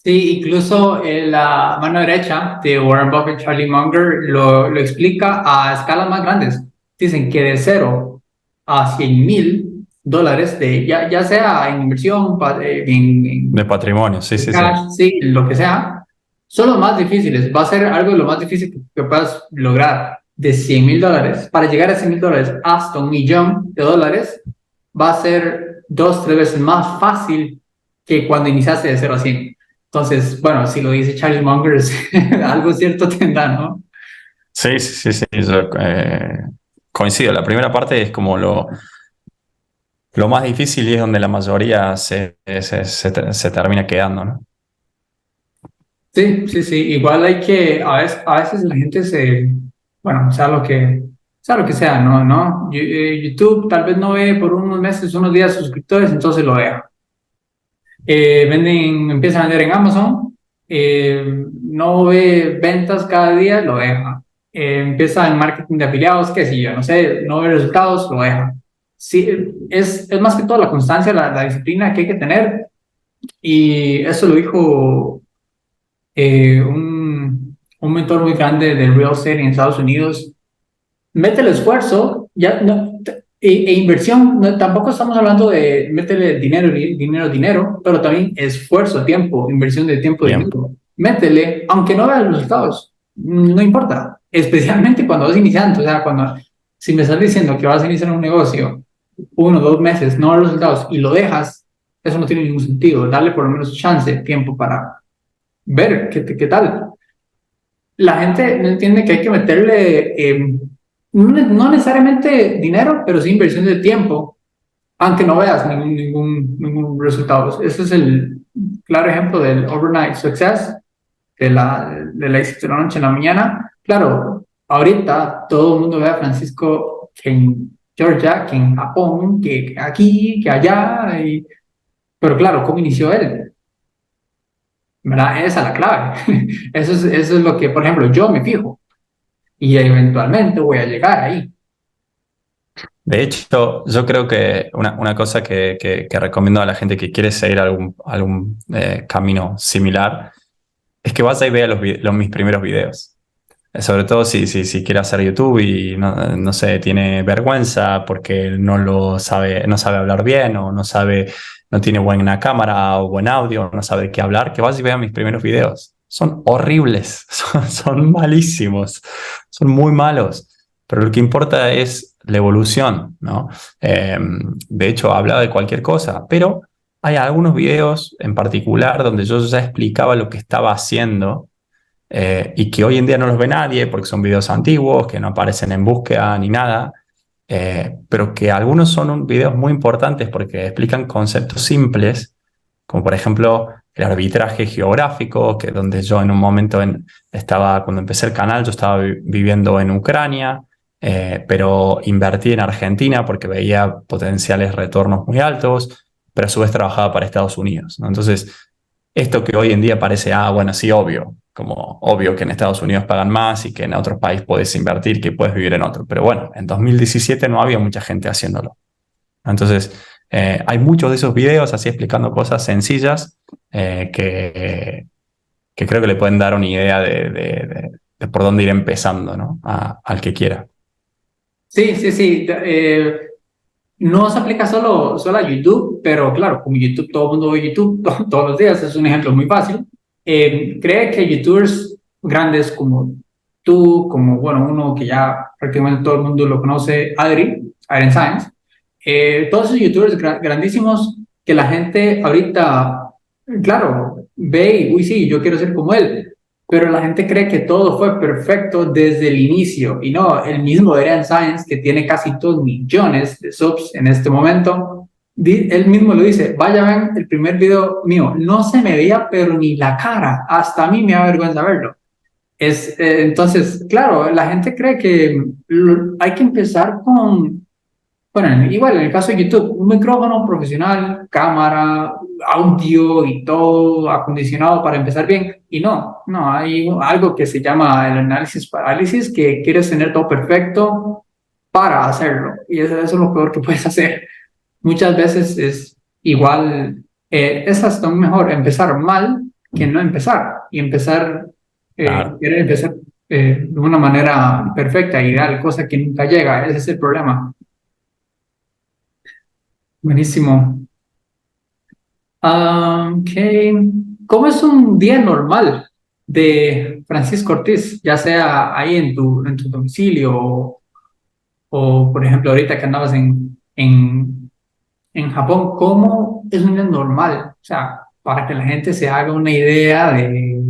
sí, incluso la mano derecha de Warren Buffett, Charlie Munger, lo explica a escalas más grandes. Dicen que de 0 a $100.000, ya sea en inversión, De patrimonio, sí, en sí, sí. cash, sí, lo que sea, son los más difíciles. Va a ser algo de lo más difícil que puedas lograr. De $100.000, para llegar a $100.000 hasta $1.000.000, va a ser 2, 3 veces más fácil que cuando iniciaste de 0 a 100. Entonces, bueno, si lo dice Charlie Munger, algo cierto tendrá, ¿no? Sí, sí, sí, sí, yo, coincido. La primera parte es como lo más difícil y es donde la mayoría se termina quedando, ¿no? Sí, sí, sí. Igual a veces la gente bueno, sea lo que sea, ¿no? YouTube tal vez no ve por unos meses, unos días suscriptores, entonces lo deja. Empiezan a vender en Amazon, no ve ventas cada día, lo deja. Empieza en marketing de afiliados, qué sé yo, no sé, no ve resultados, lo deja. Sí, es más que todo la constancia, la disciplina que hay que tener, y eso lo dijo un mentor muy grande del real estate en Estados Unidos. Mete el esfuerzo, ya no, inversión, tampoco estamos hablando de métele dinero, dinero, pero también esfuerzo, tiempo, inversión de tiempo, Tiempo. dinero. Métele, aunque no veas resultados, no importa, especialmente cuando vas iniciando, o sea, si me estás diciendo que vas a iniciar un negocio 1 o 2 meses, no ves resultados y lo dejas, eso no tiene ningún sentido. Darle por lo menos chance, tiempo para ver qué tal. La gente no entiende que hay que meterle, no necesariamente dinero, pero sí inversión de tiempo aunque no veas ningún resultado. Ese es el claro ejemplo del overnight success, de la éxito de la noche a la mañana. Claro, ahorita todo el mundo ve a Francisco que en Georgia, que en Japón, que aquí, que allá, pero claro, ¿cómo inició él? ¿Verdad? Esa es la clave. Eso es lo que, por ejemplo, yo me fijo y eventualmente voy a llegar ahí. De hecho, yo creo que una cosa que recomiendo a la gente que quiere seguir algún camino similar es que vaya y vea mis primeros videos. Sobre todo si quiere hacer YouTube y no sé, tiene vergüenza porque no sabe hablar bien o no tiene buena cámara o buen audio, no sabe de qué hablar, que vaya y vea mis primeros videos. Son horribles, son malísimos, son muy malos, pero lo que importa es la evolución, ¿no? De hecho, hablaba de cualquier cosa, pero hay algunos videos en particular donde yo ya explicaba lo que estaba haciendo y que hoy en día no los ve nadie porque son videos antiguos, que no aparecen en búsqueda ni nada, pero que algunos son videos muy importantes porque explican conceptos simples, como por ejemplo el arbitraje geográfico, que donde yo en un momento cuando empecé el canal, yo estaba viviendo en Ucrania, pero invertí en Argentina porque veía potenciales retornos muy altos, pero a su vez trabajaba para Estados Unidos, ¿no? Entonces, esto que hoy en día parece, bueno, sí, obvio, como obvio que en Estados Unidos pagan más y que en otros países puedes invertir, que puedes vivir en otro. Pero bueno, en 2017 no había mucha gente haciéndolo. Entonces, hay muchos de esos videos así explicando cosas sencillas que creo que le pueden dar una idea de por dónde ir empezando, ¿no? Al que quiera. Sí, sí, sí. No se aplica solo a YouTube, pero claro, como YouTube, todo el mundo ve YouTube todos los días, es un ejemplo muy fácil. Cree que YouTubers grandes como tú, como, bueno, uno que ya prácticamente todo el mundo lo conoce, Adrian Science, todos esos YouTubers grandísimos que la gente ahorita, claro, ve y, uy, sí, yo quiero ser como él, pero la gente cree que todo fue perfecto desde el inicio. Y no, el mismo Adrian Science, que tiene casi 2 millones de subs en este momento, él mismo lo dice, vaya, ven el primer video mío, no se me veía pero ni la cara, hasta a mí me da vergüenza verlo. Entonces, claro, la gente cree que hay que empezar con, bueno, igual en el caso de YouTube, un micrófono profesional, cámara, audio y todo acondicionado para empezar bien. Y no, hay algo que se llama el análisis parálisis, que quieres tener todo perfecto para hacerlo. Y eso es lo peor que puedes hacer. Muchas veces es igual, es hasta mejor empezar mal que no empezar. Y Claro. querer empezar de una manera perfecta, ideal, cosa que nunca llega. Ese es el problema. Buenísimo. Ok. ¿Cómo es un día normal de Francisco Ortiz? Ya sea ahí en tu domicilio por ejemplo, ahorita que andabas en Japón, ¿cómo es un día normal? O sea, para que la gente se haga una idea de,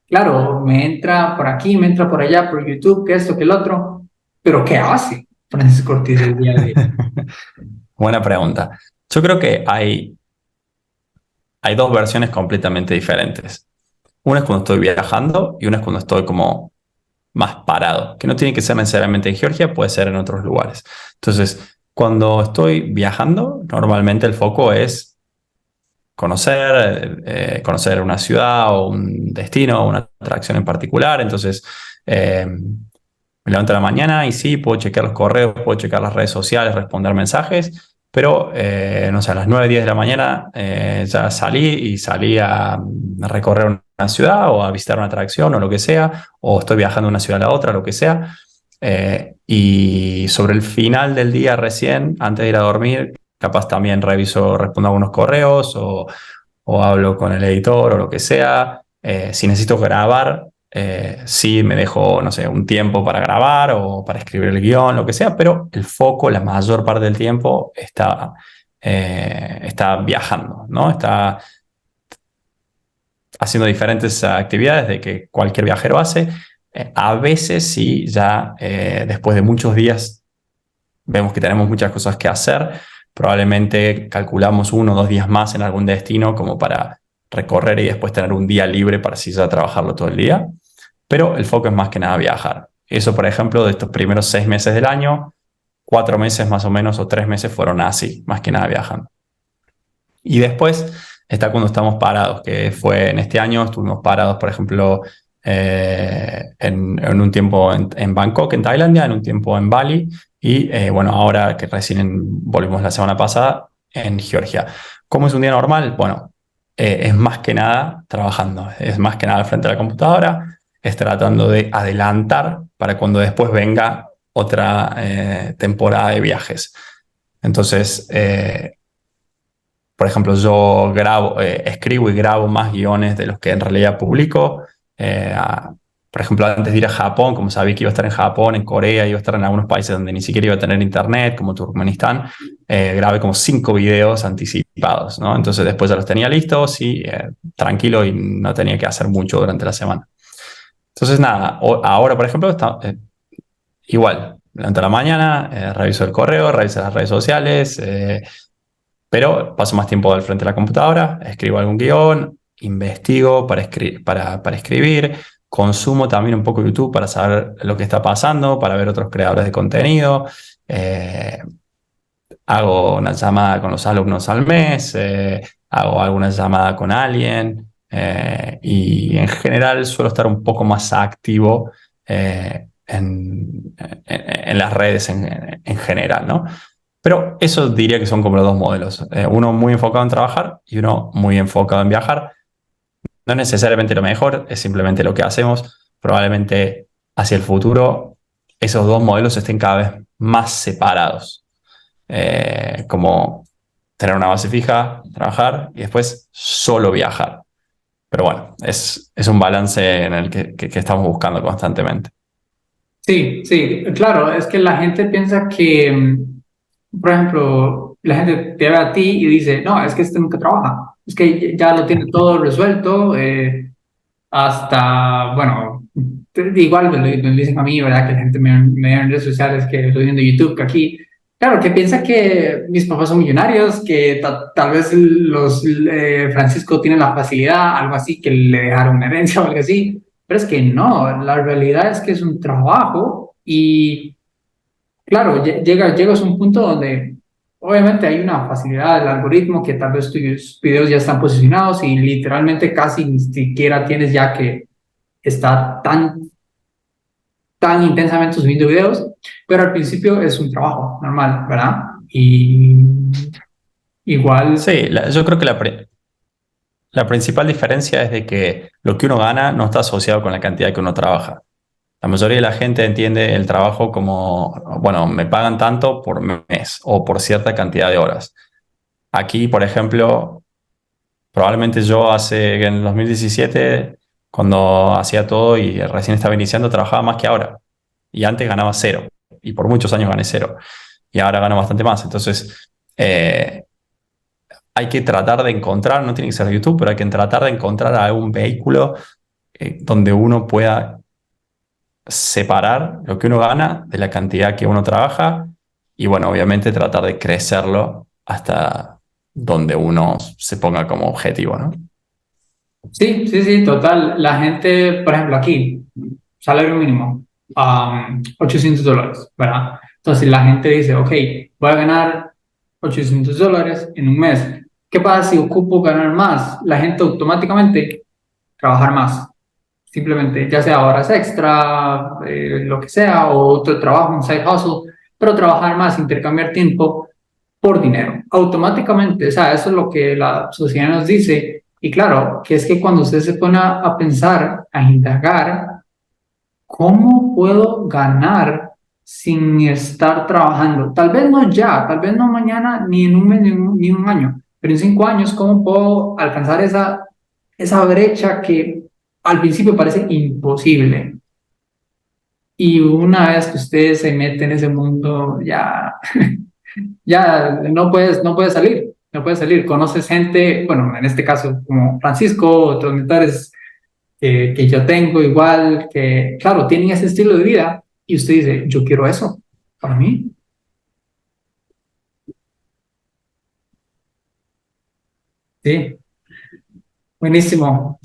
claro, me entra por aquí, me entra por allá, por YouTube, que esto, que el otro, pero ¿qué hace Francisco Ortiz el día de... Buena pregunta. Yo creo que hay dos versiones completamente diferentes. Una es cuando estoy viajando y una es cuando estoy como más parado, que no tiene que ser necesariamente en Georgia, puede ser en otros lugares. Entonces, cuando estoy viajando, normalmente el foco es conocer una ciudad o un destino o una atracción en particular. Entonces, me levanto a la mañana y sí, puedo chequear los correos, puedo chequear las redes sociales, responder mensajes, pero no sé, a las 9 10 de la mañana ya salí a recorrer una ciudad o a visitar una atracción o lo que sea, o estoy viajando de una ciudad a la otra, lo que sea. Y sobre el final del día recién, antes de ir a dormir, capaz también respondo algunos correos o hablo con el editor o lo que sea. Si necesito grabar, sí me dejo, no sé, un tiempo para grabar o para escribir el guión, lo que sea, pero el foco, la mayor parte del tiempo, está viajando, ¿no? Está haciendo diferentes actividades de que cualquier viajero hace. A veces sí, ya después de muchos días vemos que tenemos muchas cosas que hacer, probablemente calculamos 1 o 2 días más en algún destino como para recorrer y después tener un día libre para si ya trabajarlo todo el día. Pero el foco es más que nada viajar. Eso, por ejemplo, de estos primeros 6 meses del año, 4 meses más o menos o 3 meses fueron así, más que nada viajando. Y después está cuando estamos parados, que fue en este año, estuvimos parados, por ejemplo, en un tiempo en Bangkok, en Tailandia, en un tiempo en Bali y bueno, ahora que recién volvimos la semana pasada en Georgia. ¿Cómo es un día normal? Bueno, es más que nada trabajando, es más que nada al frente de la computadora, es tratando de adelantar para cuando después venga otra temporada de viajes. Entonces, por ejemplo, yo escribo y grabo más guiones de los que en realidad publico. Eh, a- por ejemplo, antes de ir a Japón, como sabía que iba a estar en Japón, en Corea, iba a estar en algunos países donde ni siquiera iba a tener internet, como Turkmenistán, grabé como 5 videos anticipados, ¿no? Entonces después ya los tenía listos y tranquilo y no tenía que hacer mucho durante la semana. Entonces nada, ahora por ejemplo igual, me levanto a la mañana, reviso el correo, reviso las redes sociales, pero paso más tiempo al frente de la computadora, escribo algún guión, investigo para escribir, consumo también un poco YouTube para saber lo que está pasando, para ver otros creadores de contenido, eh, hago una llamada con los alumnos al mes, hago alguna llamada con alguien y en general suelo estar un poco más activo en las redes en general, ¿no? Pero eso diría que son como los dos modelos. Uno muy enfocado en trabajar y uno muy enfocado en viajar. No es necesariamente lo mejor, es simplemente lo que hacemos. Probablemente hacia el futuro esos dos modelos estén cada vez más separados. Como tener una base fija, trabajar y después solo viajar. Pero bueno, es un balance en el que estamos buscando constantemente. Sí, sí, claro, es que la gente piensa que, por ejemplo, la gente te ve a ti y dice, no, es que este nunca trabaja, es que ya lo tiene todo resuelto, hasta, bueno, igual me lo dicen a mí, ¿verdad? Que la gente me ve en redes sociales, que lo viendo en YouTube, que aquí, claro, que piensa que mis papás son millonarios, que tal vez los Francisco tienen la facilidad, algo así, que le dejaron una herencia o algo así, pero es que no, la realidad es que es un trabajo y, claro, llegas a un punto donde obviamente hay una facilidad del algoritmo que tal vez tus videos ya están posicionados y literalmente casi ni siquiera tienes ya que estar tan intensamente subiendo videos, pero al principio es un trabajo normal, ¿verdad? Y igual, Sí, yo creo que la principal diferencia es de que lo que uno gana no está asociado con la cantidad que uno trabaja. La mayoría de la gente entiende el trabajo como, bueno, me pagan tanto por mes o por cierta cantidad de horas. Aquí, por ejemplo, probablemente yo en el 2017, cuando hacía todo y recién estaba iniciando, trabajaba más que ahora. Y antes ganaba cero. Y por muchos años gané cero. Y ahora gano bastante más. Entonces, hay que tratar de encontrar, no tiene que ser YouTube, pero hay que tratar de encontrar algún vehículo donde uno pueda separar lo que uno gana de la cantidad que uno trabaja y bueno, obviamente tratar de crecerlo hasta donde uno se ponga como objetivo, ¿no? sí, sí, sí, total. La gente, por ejemplo, aquí, salario mínimo, $800, ¿verdad? Entonces la gente dice, ok, voy a ganar $800 en un mes. ¿Qué pasa si ocupo ganar más? La gente automáticamente trabajar más. Simplemente, ya sea horas extra, lo que sea, o otro trabajo, un side hustle, pero trabajar más, intercambiar tiempo por dinero, automáticamente. O sea, eso es lo que la sociedad nos dice. Y claro, que es que cuando usted se pone a pensar, a indagar, ¿cómo puedo ganar sin estar trabajando? Tal vez no ya, tal vez no mañana, ni en un mes, ni un año, pero en 5 años, ¿cómo puedo alcanzar esa brecha que al principio parece imposible? Y una vez que usted se mete en ese mundo, ya no puedes salir, no puedes salir. Conoces gente, bueno, en este caso como Francisco, otros mentores que yo tengo igual, que claro, tienen ese estilo de vida y usted dice, yo quiero eso para mí. Sí, buenísimo.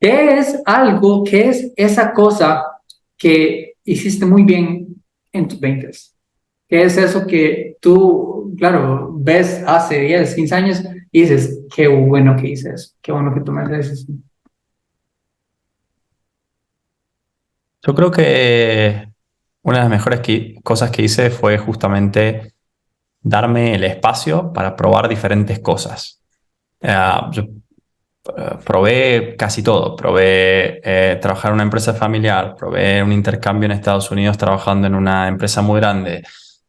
¿Qué es algo, qué es esa cosa que hiciste muy bien en tus 20? ¿Qué es eso que tú, claro, ves hace 10, 15 años y dices, qué bueno que hice eso, qué bueno que tomé esa decisión? Yo creo que una de las mejores cosas que hice fue justamente darme el espacio para probar diferentes cosas. Yo probé casi todo. Probé trabajar en una empresa familiar, probé un intercambio en Estados Unidos trabajando en una empresa muy grande,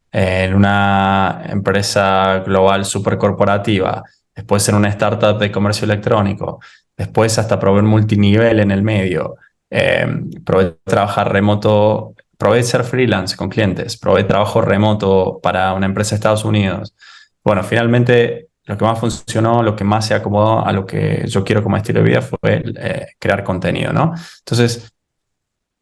en una empresa global súper corporativa, después en una startup de comercio electrónico, después hasta probé un multinivel en el medio, eh, probé trabajar remoto, probé ser freelance con clientes, probé trabajo remoto para una empresa de Estados Unidos. Bueno, finalmente lo que más funcionó, lo que más se acomodó a lo que yo quiero como estilo de vida fue crear contenido, ¿no? Entonces,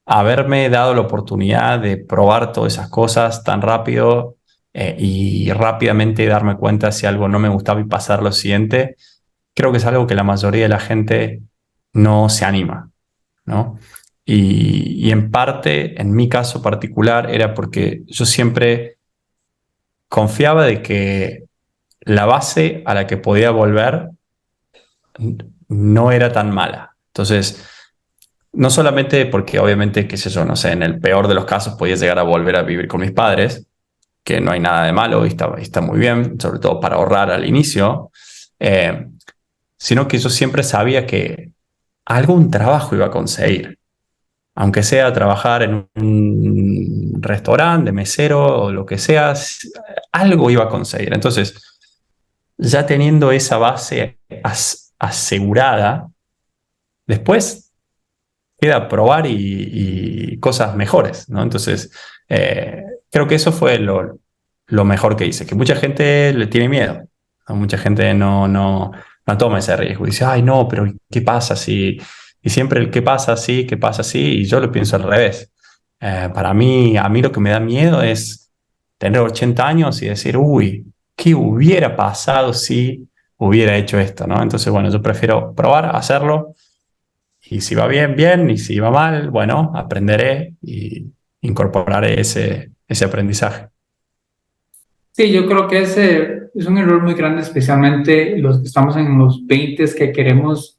haberme dado la oportunidad de probar todas esas cosas tan rápido y rápidamente darme cuenta si algo no me gustaba y pasar lo siguiente, creo que es algo que la mayoría de la gente no se anima, ¿no? Y en parte, en mi caso particular, era porque yo siempre confiaba de que la base a la que podía volver no era tan mala. Entonces, no solamente porque obviamente, qué sé yo, no sé, en el peor de los casos podía llegar a volver a vivir con mis padres, que no hay nada de malo y está muy bien, sobre todo para ahorrar al inicio, eh, sino que yo siempre sabía que algún trabajo iba a conseguir, aunque sea trabajar en un restaurante de mesero o lo que sea, algo iba a conseguir. Entonces, ya teniendo esa base asegurada, después queda probar y cosas mejores, ¿no? Entonces, creo que eso fue lo mejor que hice, que mucha gente le tiene miedo, ¿no? Mucha gente no toma ese riesgo. Dice, ay, no, pero ¿qué pasa si...? Y siempre el qué pasa si, qué pasa si, y yo lo pienso al revés. Para mí, a mí lo que me da miedo es tener 80 años y decir, uy, ¿qué hubiera pasado si hubiera hecho esto, ¿no? Entonces, bueno, yo prefiero probar, hacerlo y si va bien, bien, y si va mal, bueno, aprenderé y incorporaré ese aprendizaje. Sí, yo creo que ese es un error muy grande, especialmente los que estamos en los 20 que queremos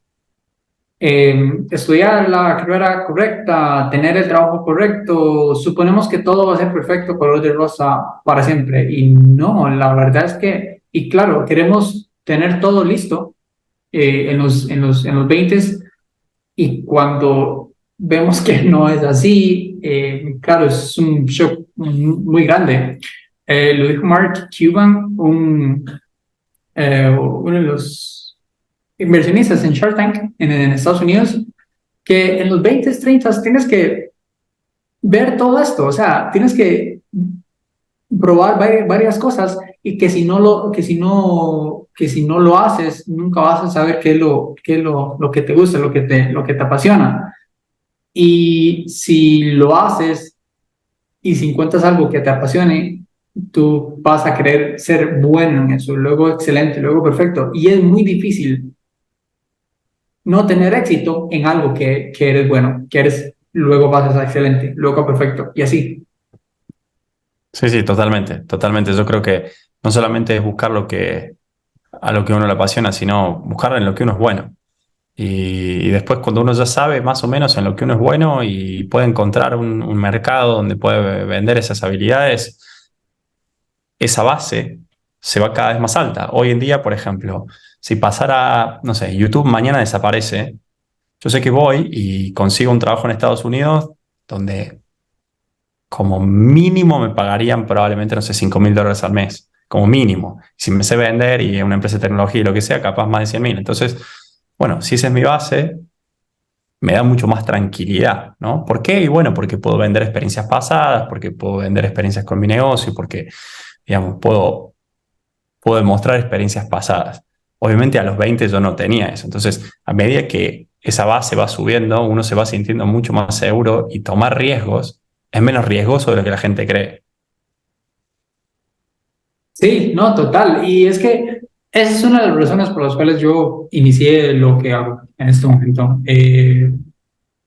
estudiar la carrera correcta, tener el trabajo correcto. Suponemos que todo va a ser perfecto, color de rosa para siempre. Y no, la verdad es que, y claro, queremos tener todo listo en los 20 y cuando vemos que no es así, claro, es un shock muy grande. Lo dijo Mark Cuban, uno de los inversionistas en Shark Tank en Estados Unidos, que en los 20, 30 tienes que ver todo esto, o sea, tienes que probar varias cosas y que si no lo haces, nunca vas a saber qué es lo que te gusta, lo que te apasiona. Y si lo haces y si encuentras algo que te apasione, tú vas a querer ser bueno en eso, luego excelente, luego perfecto. Y es muy difícil no tener éxito en algo que eres bueno, luego vas a ser excelente, luego perfecto, y así. Sí, sí, totalmente, totalmente. Yo creo que no solamente es buscar a lo que uno le apasiona, sino buscar en lo que uno es bueno. Y después cuando uno ya sabe más o menos en lo que uno es bueno y puede encontrar un mercado donde puede vender esas habilidades, esa base se va cada vez más alta. Hoy en día, por ejemplo, si pasara, no sé, YouTube mañana desaparece, yo sé que voy y consigo un trabajo en Estados Unidos donde como mínimo me pagarían probablemente, no sé, $5.000 al mes, como mínimo. Si me sé vender y en una empresa de tecnología y lo que sea, capaz más de 100.000. Entonces, bueno, si esa es mi base, me da mucho más tranquilidad, ¿no? ¿Por qué? Y bueno, porque puedo vender experiencias pasadas, porque puedo vender experiencias con mi negocio, porque, digamos, puedo demostrar experiencias pasadas. Obviamente a los 20 yo no tenía eso. Entonces, a medida que esa base va subiendo, uno se va sintiendo mucho más seguro y tomar riesgos es menos riesgoso de lo que la gente cree. Sí, no, total. Y es que esa es una de las razones por las cuales yo inicié lo que hago en este momento.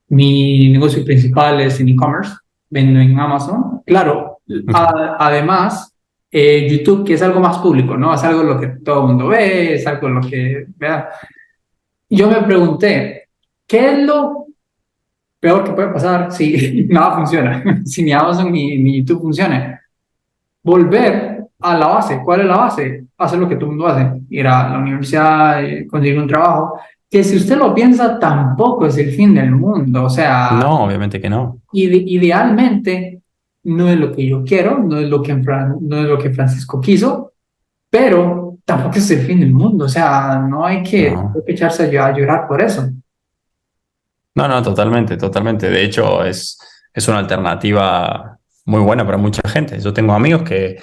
Mi negocio principal es en e-commerce, vendo en Amazon. Claro, Okay. además, YouTube, que es algo más público, ¿no? Es algo lo que todo el mundo ve, es algo lo que... ¿verdad? Yo me pregunté, ¿qué es lo peor que puede pasar si nada funciona? Si ni Amazon ni YouTube funciona. Volver a la base. ¿Cuál es la base? Hacer lo que todo el mundo hace. Ir a la universidad, conseguir un trabajo. Que si usted lo piensa, tampoco es el fin del mundo. O sea, No, obviamente que no. idealmente no es lo que yo quiero, no es lo que Francisco quiso, pero tampoco es el fin del mundo. O sea, no hay que No. echarse a llorar por eso. No, no, totalmente, totalmente. De hecho, es una alternativa muy buena para mucha gente. Yo tengo amigos que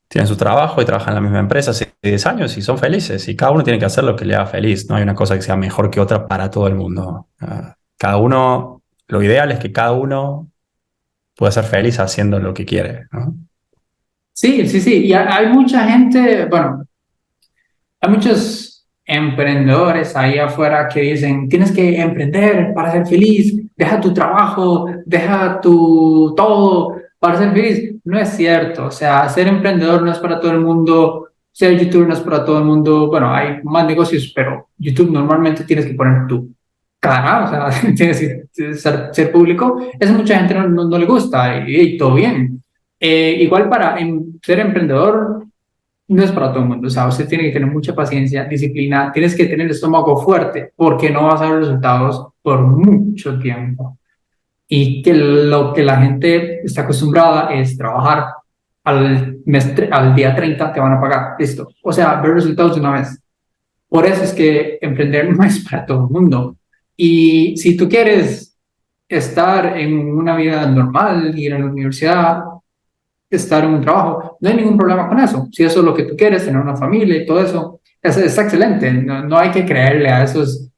tienen su trabajo y trabajan en la misma empresa hace 10 años y son felices. Y cada uno tiene que hacer lo que le haga feliz. No hay una cosa que sea mejor que otra para todo el mundo. Cada uno, lo ideal es que cada uno pueda ser feliz haciendo lo que quiere, ¿no? Sí, sí, sí. Y hay mucha gente, bueno, hay muchos emprendedores ahí afuera que dicen, tienes que emprender para ser feliz, deja tu trabajo, deja tu todo para ser feliz. No es cierto, o sea, ser emprendedor no es para todo el mundo, ser youtuber no es para todo el mundo. Bueno, hay más negocios, pero YouTube normalmente tienes que poner tu cara, o sea, tienes que ser público. Eso mucha gente no le gusta y todo bien. Igual para ser emprendedor no es para todo el mundo. O sea, usted tiene que tener mucha paciencia, disciplina, tienes que tener el estómago fuerte porque no vas a ver resultados por mucho tiempo. Y que lo que la gente está acostumbrada es trabajar al día 30 te van a pagar, listo. O sea, ver resultados de una vez. Por eso es que emprender no es para todo el mundo. Y si tú quieres estar en una vida normal, ir a la universidad, estar en un trabajo. No hay ningún problema con eso. Si eso es lo que tú quieres, tener una familia y todo eso, es excelente. No hay que creerle a esos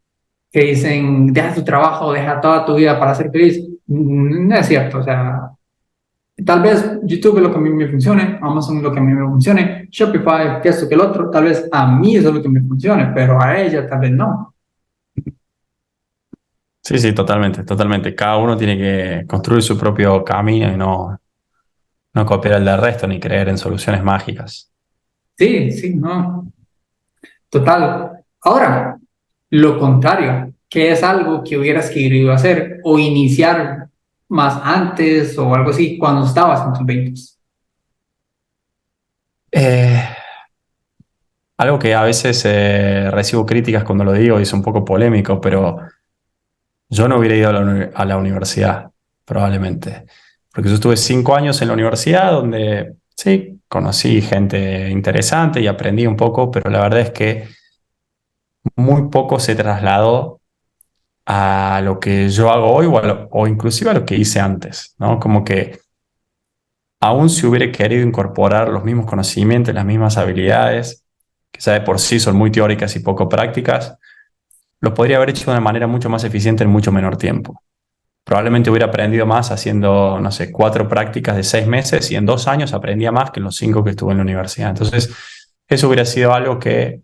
que dicen, deja tu trabajo, deja toda tu vida para ser feliz. No es cierto. O sea, tal vez YouTube es lo que a mí me funcione, Amazon es lo que a mí me funcione, Shopify, que esto, que el otro, tal vez a mí eso es lo que me funcione, pero a ella tal vez no. Sí, sí, totalmente, totalmente. Cada uno tiene que construir su propio camino y no copiar el del resto ni creer en soluciones mágicas. Sí, sí, no. Total. Ahora, lo contrario, ¿qué es algo que hubieras querido hacer o iniciar más antes o algo así cuando estabas en tus 20? Eh, Algo que a veces recibo críticas cuando lo digo y es un poco polémico, pero yo no hubiera ido a a la universidad, probablemente. Porque yo estuve 5 años en la universidad donde sí, conocí gente interesante y aprendí un poco, pero la verdad es que muy poco se trasladó a lo que yo hago hoy o inclusive a lo que hice antes, ¿no? Como que aún si hubiera querido incorporar los mismos conocimientos, las mismas habilidades, que ya de por sí son muy teóricas y poco prácticas, lo podría haber hecho de una manera mucho más eficiente en mucho menor tiempo. Probablemente hubiera aprendido más haciendo, no sé, 4 prácticas de 6 meses y en 2 años aprendía más que en los 5 que estuve en la universidad. Entonces, eso hubiera sido algo que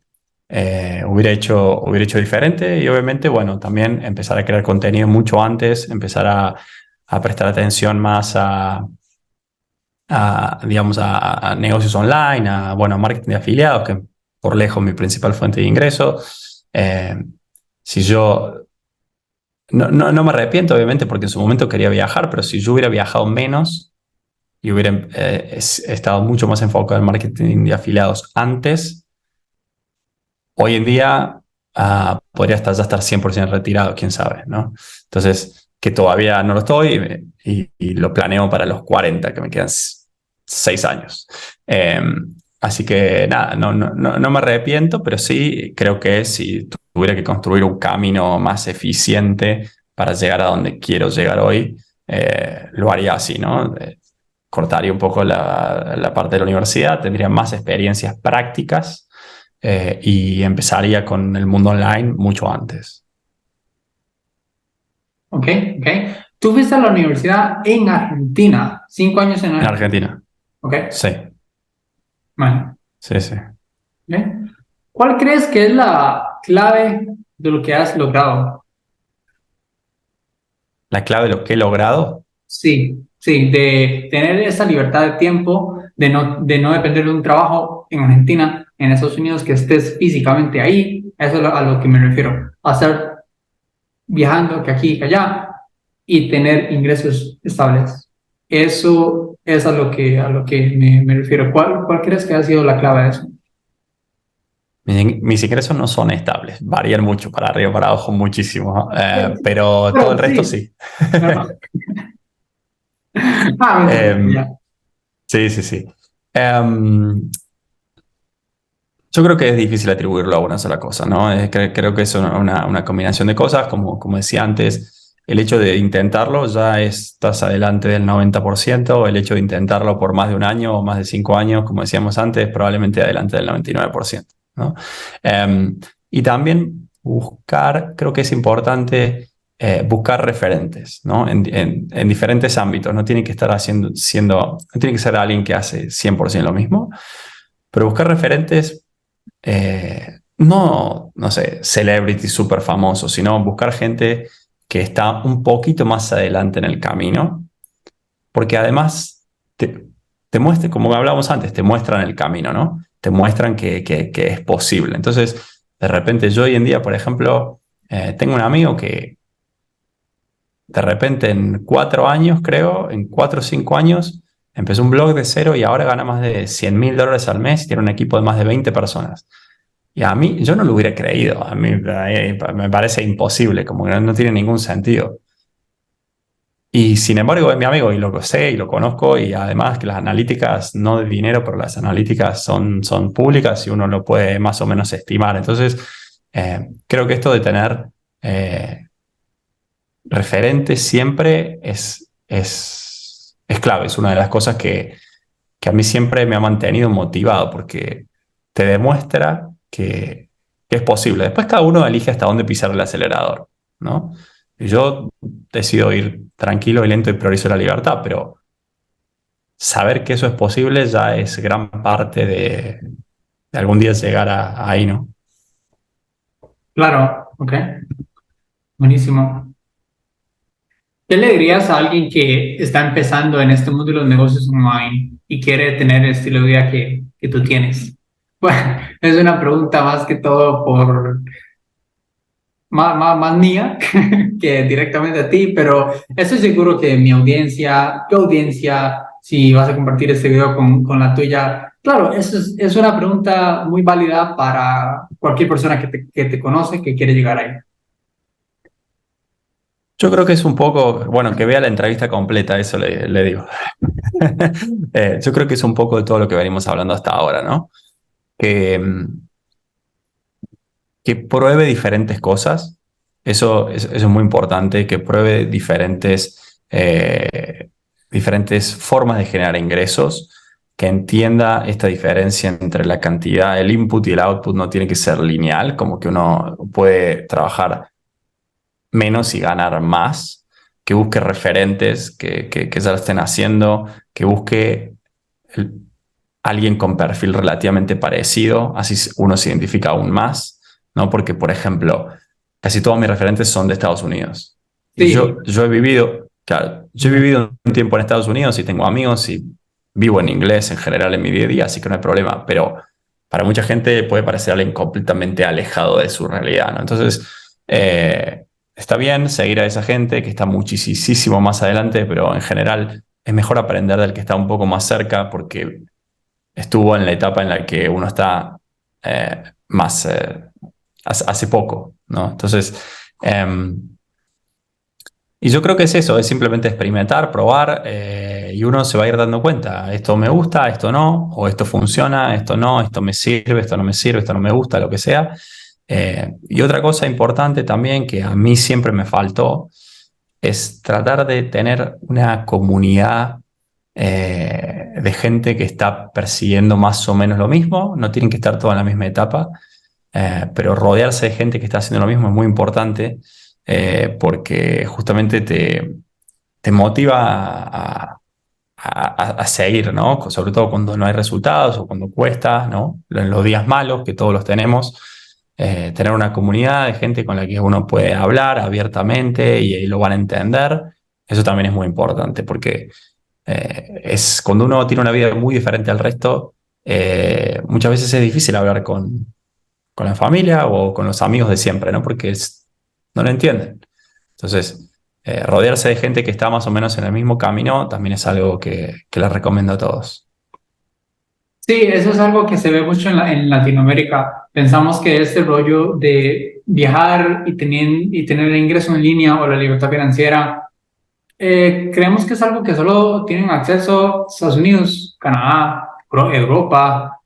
hubiera hecho diferente y obviamente, bueno, también empezar a crear contenido mucho antes, empezar a prestar atención más digamos, a negocios online, bueno, a marketing de afiliados, que por lejos mi principal fuente de ingreso. Eh, si yo no me arrepiento, obviamente, porque en su momento quería viajar, pero si yo hubiera viajado menos y hubiera estado mucho más enfocado en marketing de afiliados antes, hoy en día podría ya estar 100% retirado, quién sabe, ¿no? Entonces, que todavía no lo estoy y lo planeo para los 40, que me quedan 6 años. Eh, Así que nada, no me arrepiento, pero sí creo que si tuviera que construir un camino más eficiente para llegar a donde quiero llegar hoy, lo haría así, ¿no? Cortaría un poco la parte de la universidad, tendría más experiencias prácticas y empezaría con el mundo online mucho antes. Ok, ok. Tú fuiste a la universidad en Argentina, 5 años En Argentina. Argentina, Ok, sí, bueno. sí, sí. ¿Bien? ¿Cuál crees que es la clave de lo que has logrado? La clave de lo que he logrado. Sí, sí, de tener esa libertad de tiempo, de no depender de un trabajo en Argentina, en Estados Unidos, que estés físicamente ahí, eso es a lo que me refiero, a estar viajando que aquí y que allá y tener ingresos estables. Eso es a lo que me refiero. ¿Cuál crees que ha sido la clave de eso? Mis ingresos no son estables, varían mucho, para arriba, para abajo, muchísimo, pero todo Bueno, el resto sí. sí. Ajá. Ah, Em, ya. sí, sí, sí. Em, yo creo que es difícil atribuirlo a una sola cosa, ¿no? Creo que es una combinación de cosas, como decía antes, el hecho de intentarlo ya estás adelante del 90%, el hecho de intentarlo por más de un año o más de 5 años, como decíamos antes, probablemente adelante del 99%, ¿no? Em, y también buscar, creo que es importante buscar referentes, ¿no? En diferentes ámbitos, no tiene que estar no tiene que ser alguien que hace 100% lo mismo, pero buscar referentes no sé, celebrities súper famosos, sino buscar gente que está un poquito más adelante en el camino, porque además te muestra, como hablábamos antes, te muestran el camino, ¿no? Te muestran que es posible. Entonces, de repente yo hoy en día, por ejemplo, tengo un amigo que de repente en 4 años, creo, en 4 o 5 años, empezó un blog de cero y ahora gana más de $100.000 al mes y tiene un equipo de más de 20 personas. Y a mí, yo no lo hubiera creído, a mí me parece imposible, como que no tiene ningún sentido. Y sin embargo es mi amigo y lo sé y lo conozco y además que las analíticas, no de dinero, pero las analíticas son públicas y uno lo puede más o menos estimar. Entonces, creo que esto de tener referentes siempre es clave, es una de las cosas que a mí siempre me ha mantenido motivado porque te demuestra que es posible. Después cada uno elige hasta dónde pisar el acelerador, ¿no? Y yo decido ir tranquilo y lento y priorizo la libertad, pero saber que eso es posible ya es gran parte de algún día llegar ahí, ¿no? Claro, ok, buenísimo. ¿Qué le dirías a alguien que está empezando en este mundo de los negocios online y quiere tener el estilo de vida que tú tienes? Bueno, es una pregunta más que todo por más mía que directamente a ti, pero estoy seguro que mi audiencia, tu audiencia, si vas a compartir este video con la tuya, claro, es una pregunta muy válida para cualquier persona que te conoce, que quiere llegar ahí. Yo creo que es un poco, bueno, que vea la entrevista completa, eso le digo. Yo creo que es un poco de todo lo que venimos hablando hasta ahora, ¿no? Que, que pruebe diferentes cosas. Eso es muy importante, que pruebe diferentes formas de generar ingresos, que entienda esta diferencia entre la cantidad, el input y el output no tiene que ser lineal, como que uno puede trabajar menos y ganar más, que busque referentes que ya lo estén haciendo, que busque el- alguien con perfil relativamente parecido, así uno se identifica aún más, ¿no? Porque, por ejemplo, casi todos mis referentes son de Estados Unidos. Y Sí, yo he vivido, claro, yo he vivido un tiempo en Estados Unidos y tengo amigos y vivo en inglés en general en mi día a día, así que no hay problema, pero para mucha gente puede parecer alguien completamente alejado de su realidad, ¿no? Entonces, está bien seguir a esa gente que está muchísimo más adelante, pero en general es mejor aprender del que está un poco más cerca porque estuvo en la etapa en la que uno está más hace poco, ¿no? Entonces, y yo creo que es eso, es simplemente experimentar, probar, y uno se va a ir dando cuenta, esto me gusta, esto no, o esto funciona, esto no, esto me sirve, esto no me sirve, esto no me gusta, lo que sea. Y otra cosa importante también que a mí siempre me faltó es tratar de tener una comunidad de gente que está persiguiendo más o menos lo mismo, no tienen que estar todos en la misma etapa, pero rodearse de gente que está haciendo lo mismo es muy importante porque justamente te motiva a seguir, ¿no? Sobre todo cuando no hay resultados o cuando cuesta, ¿no? En los días malos, que todos los tenemos, tener una comunidad de gente con la que uno puede hablar abiertamente y lo van a entender, eso también es muy importante porque es cuando uno tiene una vida muy diferente al resto, muchas veces es difícil hablar con la familia o con los amigos de siempre, ¿no? Porque no lo entienden. Entonces, rodearse de gente que está más o menos en el mismo camino también es algo que les recomiendo a todos. Sí, eso es algo que se ve mucho en Latinoamérica. Pensamos que este rollo de viajar y tener el ingreso en línea o la libertad financiera, creemos que es algo que solo tienen acceso Estados Unidos, Canadá, Europa,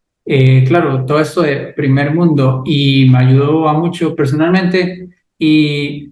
claro, todo esto de primer mundo y me ayudó a mucho personalmente y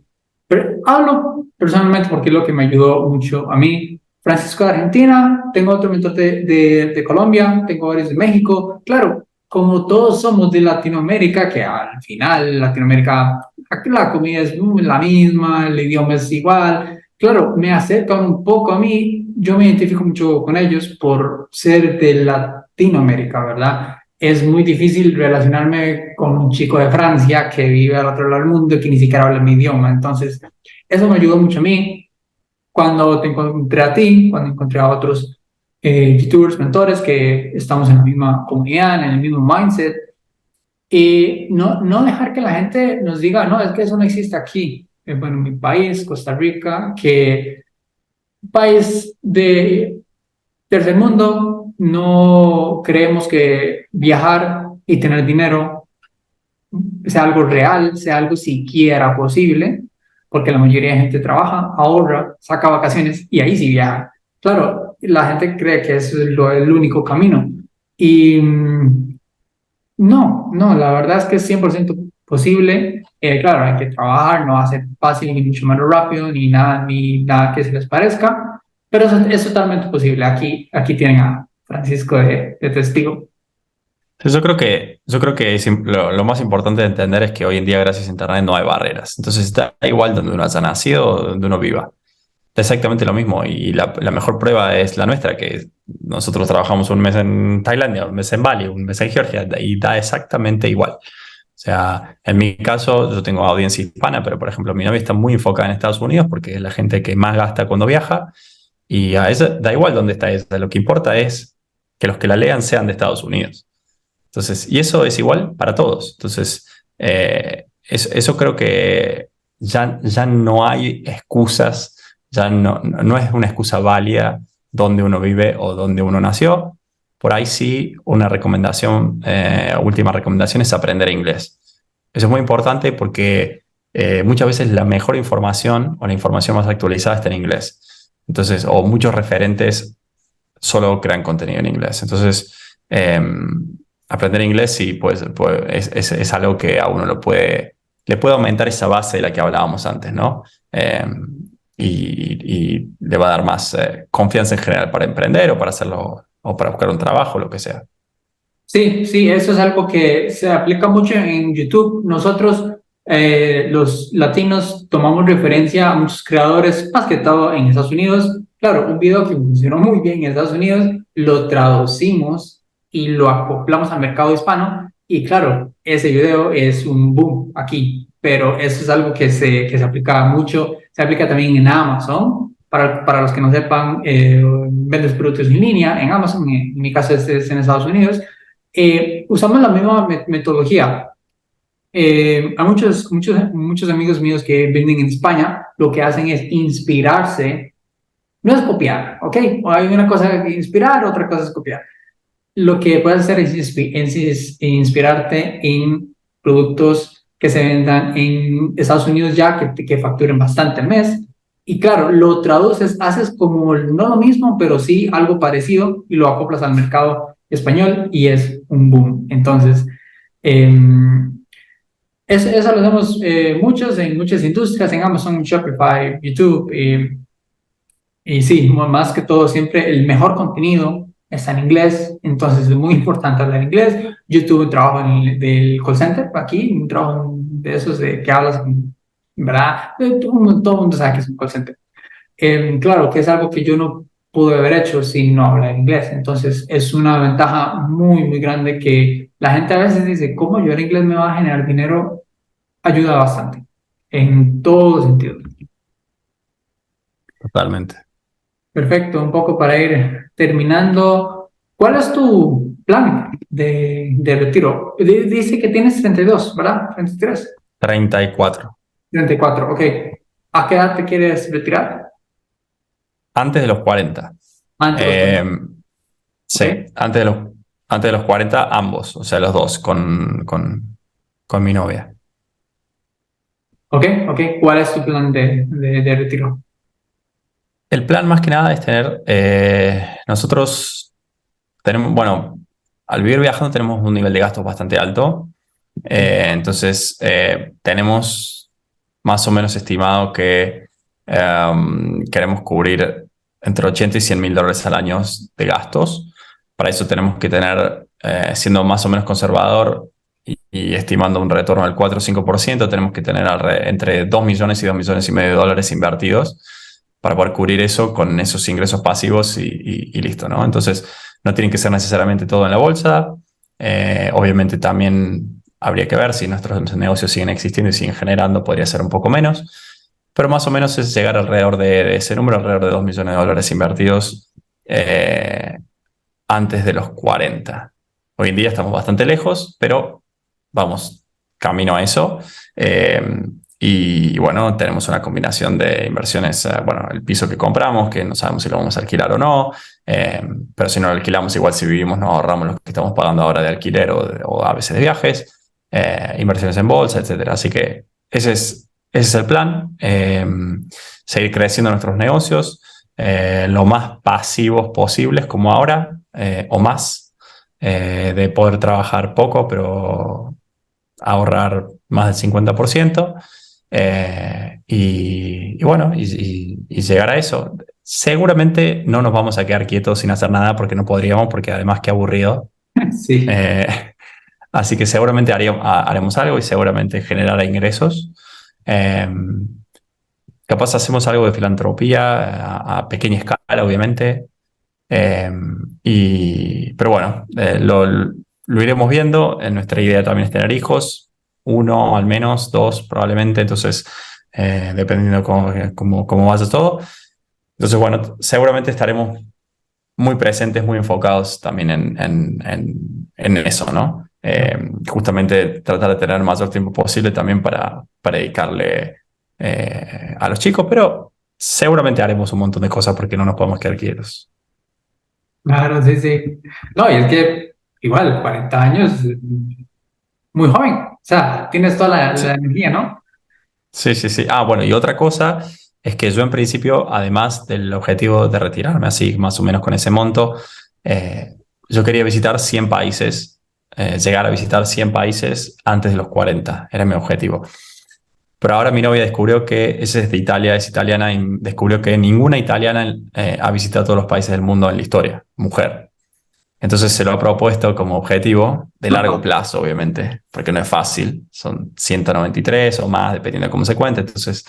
hablo personalmente porque es lo que me ayudó mucho a mí. Francisco de Argentina, tengo otro mentor de Colombia, tengo varios de México. Claro, como todos somos de Latinoamérica, que al final Latinoamérica, aquí la comida es la misma, el idioma es igual. Claro, me acercan un poco a mí, yo me identifico mucho con ellos por ser de Latinoamérica, ¿verdad? Es muy difícil relacionarme con un chico de Francia que vive al otro lado del mundo y que ni siquiera habla mi idioma. Entonces, eso me ayudó mucho a mí cuando te encontré a ti, cuando encontré a otros youtubers, mentores que estamos en la misma comunidad, en el mismo mindset. Y no dejar que la gente nos diga, no, es que eso no existe aquí. Bueno, mi país, Costa Rica, que país de tercer mundo, no creemos que viajar y tener dinero sea algo real, sea algo siquiera posible, porque la mayoría de gente trabaja, ahorra, saca vacaciones y ahí sí viaja. Claro, la gente cree que eso es el único camino. Y no, la verdad es que es 100% posible. Claro, hay que trabajar, no va a ser fácil, ni mucho más rápido, ni nada que se les parezca, pero es totalmente posible. Aquí tienen a Francisco de testigo. Yo creo que lo más importante de entender es que hoy en día, gracias a Internet, no hay barreras. Entonces, da igual donde uno haya nacido o donde uno viva. Da exactamente lo mismo. Y la mejor prueba es la nuestra, que nosotros trabajamos un mes en Tailandia, un mes en Bali, un mes en Georgia, y da exactamente igual. O sea, en mi caso, yo tengo audiencia hispana, pero por ejemplo, mi novia está muy enfocada en Estados Unidos porque es la gente que más gasta cuando viaja. Y a ella da igual dónde está ella. Lo que importa es que los que la lean sean de Estados Unidos. Entonces, y eso es igual para todos. Entonces, eso creo que ya no hay excusas, ya no es una excusa válida donde uno vive o donde uno nació. Por ahí sí, una recomendación, última recomendación es aprender inglés. Eso es muy importante porque muchas veces la mejor información o la información más actualizada está en inglés. Entonces, o muchos referentes solo crean contenido en inglés. Entonces, aprender inglés sí, es algo que a uno le puede aumentar esa base de la que hablábamos antes, ¿no? Y le va a dar más confianza en general para emprender o para hacerlo o para buscar un trabajo, lo que sea. Sí, sí, eso es algo que se aplica mucho en YouTube. Nosotros, los latinos, tomamos referencia a muchos creadores, más que todo en Estados Unidos. Claro, un video que funcionó muy bien en Estados Unidos, lo traducimos y lo acoplamos al mercado hispano. Y claro, ese video es un boom aquí, pero eso es algo que se aplica mucho. Se aplica también en Amazon. Para los que no sepan, vendes productos en línea en Amazon, en mi caso es en Estados Unidos usamos la misma metodología. A muchos amigos míos que venden en España, lo que hacen es inspirarse, no es copiar, ¿ok? Hay una cosa que inspirar, otra cosa es copiar. Lo que puedes hacer es inspirarte en productos que se vendan en Estados Unidos ya, que facturen bastante al mes. Y claro, lo traduces, haces como no lo mismo, pero sí algo parecido y lo acoplas al mercado español y es un boom. Entonces, eh, eso lo hacemos muchos en muchas industrias, en Amazon, Shopify, YouTube. Y sí, más que todo, siempre el mejor contenido está en inglés, entonces es muy importante hablar inglés. Yo tuve un trabajo del call center aquí, un trabajo de esos de que hablas, ¿verdad? Todo el mundo sabe que es un call center. Claro, que es algo que yo no pudo haber hecho si no habla inglés. Entonces es una ventaja muy, muy grande que la gente a veces dice, ¿cómo yo el inglés me va a generar dinero? Ayuda bastante, en todo sentido. Totalmente. Perfecto, un poco para ir terminando. ¿Cuál es tu plan de retiro? Dice que tienes 32, ¿verdad? 33, 34. 34, ok. ¿A qué edad te quieres retirar? Antes de los 40. Antes de los 40, Eh, ok. sí, antes de los 40 ambos, o sea, los dos, con mi novia. Ok, ok. ¿Cuál es tu plan de retiro? El plan más que nada es tener, nosotros tenemos, bueno, al vivir viajando tenemos un nivel de gastos bastante alto. Entonces, tenemos más o menos estimado que queremos cubrir entre 80 y 100 mil dólares al año de gastos. Para eso tenemos que tener, siendo más o menos conservador y estimando un retorno del 4 o 5%, tenemos que tener entre 2 millones y 2 millones y medio de dólares invertidos para poder cubrir eso con esos ingresos pasivos y listo, ¿no? Entonces, no tienen que ser necesariamente todo en la bolsa. Obviamente también habría que ver si nuestros negocios siguen existiendo y siguen generando, podría ser un poco menos, pero más o menos es llegar alrededor de ese número, alrededor de 2 millones de dólares invertidos eh, antes de los 40. Hoy en día estamos bastante lejos, pero vamos camino a eso. Eh, y bueno, tenemos una combinación de inversiones, bueno, el piso que compramos, que no sabemos si lo vamos a alquilar o no, eh, pero si no lo alquilamos, igual si vivimos nos ahorramos lo que estamos pagando ahora de alquiler o a veces de viajes, inversiones en bolsa, etcétera. Así que ese es el plan, seguir creciendo nuestros negocios, lo más pasivos posibles como ahora, o más, de poder trabajar poco, pero ahorrar más del 50%, y bueno, y llegar a eso. Seguramente no nos vamos a quedar quietos sin hacer nada porque no podríamos, porque además qué aburrido. Sí, Eh, Así que seguramente haremos algo y seguramente generará ingresos. Eh, Capaz hacemos algo de filantropía pequeña escala, obviamente. Eh, pero bueno, lo iremos viendo. Nuestra idea también es tener hijos, uno al menos, dos probablemente, entonces, dependiendo cómo vaya todo. Entonces, bueno, seguramente estaremos muy presentes, muy enfocados también en eso, ¿no? Justamente tratar de tener el mayor tiempo posible también para dedicarle a los chicos, pero seguramente haremos un montón de cosas porque no nos podemos quedar quietos. claro, sí, sí. No, y es que igual, 40 años, muy joven. O sea, tienes toda la Sí. energía, ¿no? Sí, sí, sí. Ah, bueno, y otra cosa es que yo en principio, además del objetivo de retirarme así, más o menos con ese monto, eh, yo quería visitar 100 países, llegar a visitar 100 países antes de los 40, era mi objetivo. Pero ahora mi novia descubrió que ese es de Italia, es italiana, y descubrió que ninguna italiana ha visitado todos los países del mundo en la historia, mujer. Entonces se lo ha propuesto como objetivo de largo plazo, obviamente, porque no es fácil. Son 193 o más, dependiendo de cómo se cuente. Entonces,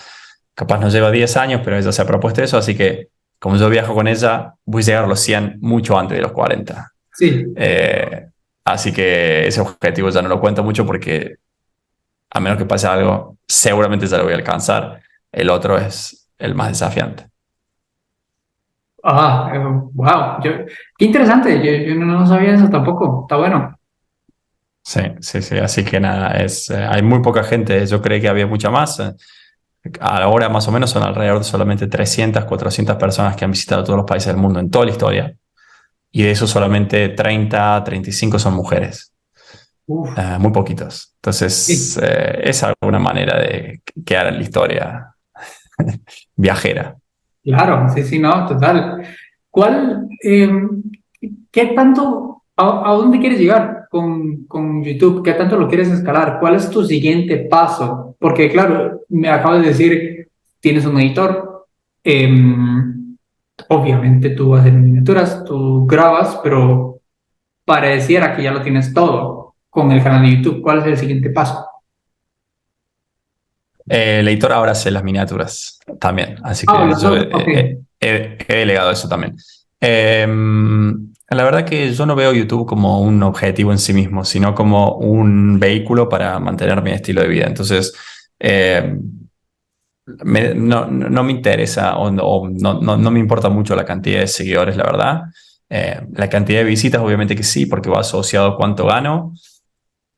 capaz nos lleva 10 años, pero ella se ha propuesto eso. Así que, como yo viajo con ella, voy a llegar a los 100 mucho antes de los 40. Sí. Eh, Así que ese objetivo ya no lo cuento mucho porque, a menos que pase algo, seguramente ya lo voy a alcanzar. El otro es el más desafiante. Ah, wow. Qué interesante. Yo no sabía eso tampoco. Está bueno. Sí, sí, sí. Así que nada, hay muy poca gente. Yo creí que había mucha más. Ahora más o menos son alrededor de solamente 300, 400 personas que han visitado todos los países del mundo en toda la historia. Y de eso solamente 30, 35 son mujeres. Uf. Muy poquitos. Entonces, Sí, es alguna manera de quedar en la historia viajera. claro, sí, sí, no, total. ¿Cuál, qué tanto, a dónde quieres llegar con YouTube? ¿Qué tanto lo quieres escalar? ¿Cuál es tu siguiente paso? Porque, claro, me acabas de decir, tienes un editor, obviamente tú haces miniaturas, tú grabas, pero pareciera que ya lo tienes todo con el canal de YouTube. ¿Cuál es el siguiente paso? El editor ahora hace las miniaturas también. Así Ah, que los yo, dos, ok. he delegado eso también. La verdad que yo no veo YouTube como un objetivo en sí mismo, sino como un vehículo para mantener mi estilo de vida. Entonces, eh, no me interesa o no me importa mucho la cantidad de seguidores, la verdad. La cantidad de visitas, obviamente que sí, porque va asociado a cuánto gano,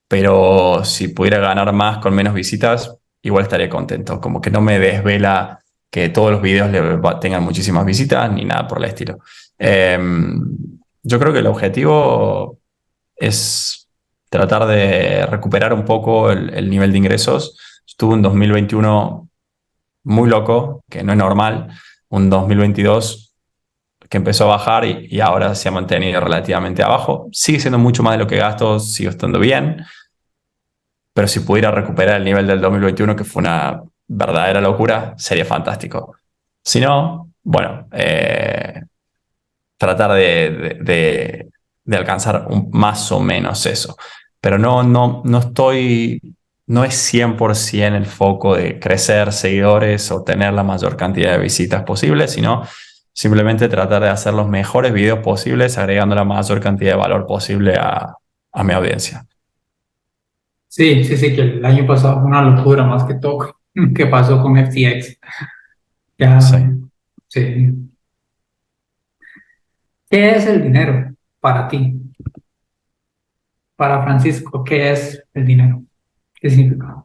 pero si pudiera ganar más con menos visitas, igual estaría contento. Como que no me desvela que todos los videos tengan muchísimas visitas ni nada por el estilo. Eh, yo creo que el objetivo es tratar de recuperar un poco el nivel de ingresos. Estuve en 2021 muy loco, que no es normal. Un 2022 que empezó a bajar y ahora se ha mantenido relativamente abajo. Sigue siendo mucho más de lo que gasto, sigo estando bien, pero si pudiera recuperar el nivel del 2021, que fue una verdadera locura, sería fantástico. Si no, bueno, tratar de alcanzar más o menos eso. Pero no estoy, no es 100% el foco de crecer seguidores o tener la mayor cantidad de visitas posible, sino simplemente tratar de hacer los mejores videos posibles, agregando la mayor cantidad de valor posible a mi audiencia. Sí, sí, sí, que el año pasado fue una locura más que todo que pasó con FTX. Sí. Ya, sí. ¿Qué es el dinero para ti? Para Francisco, ¿qué es el dinero? ¿Qué significa?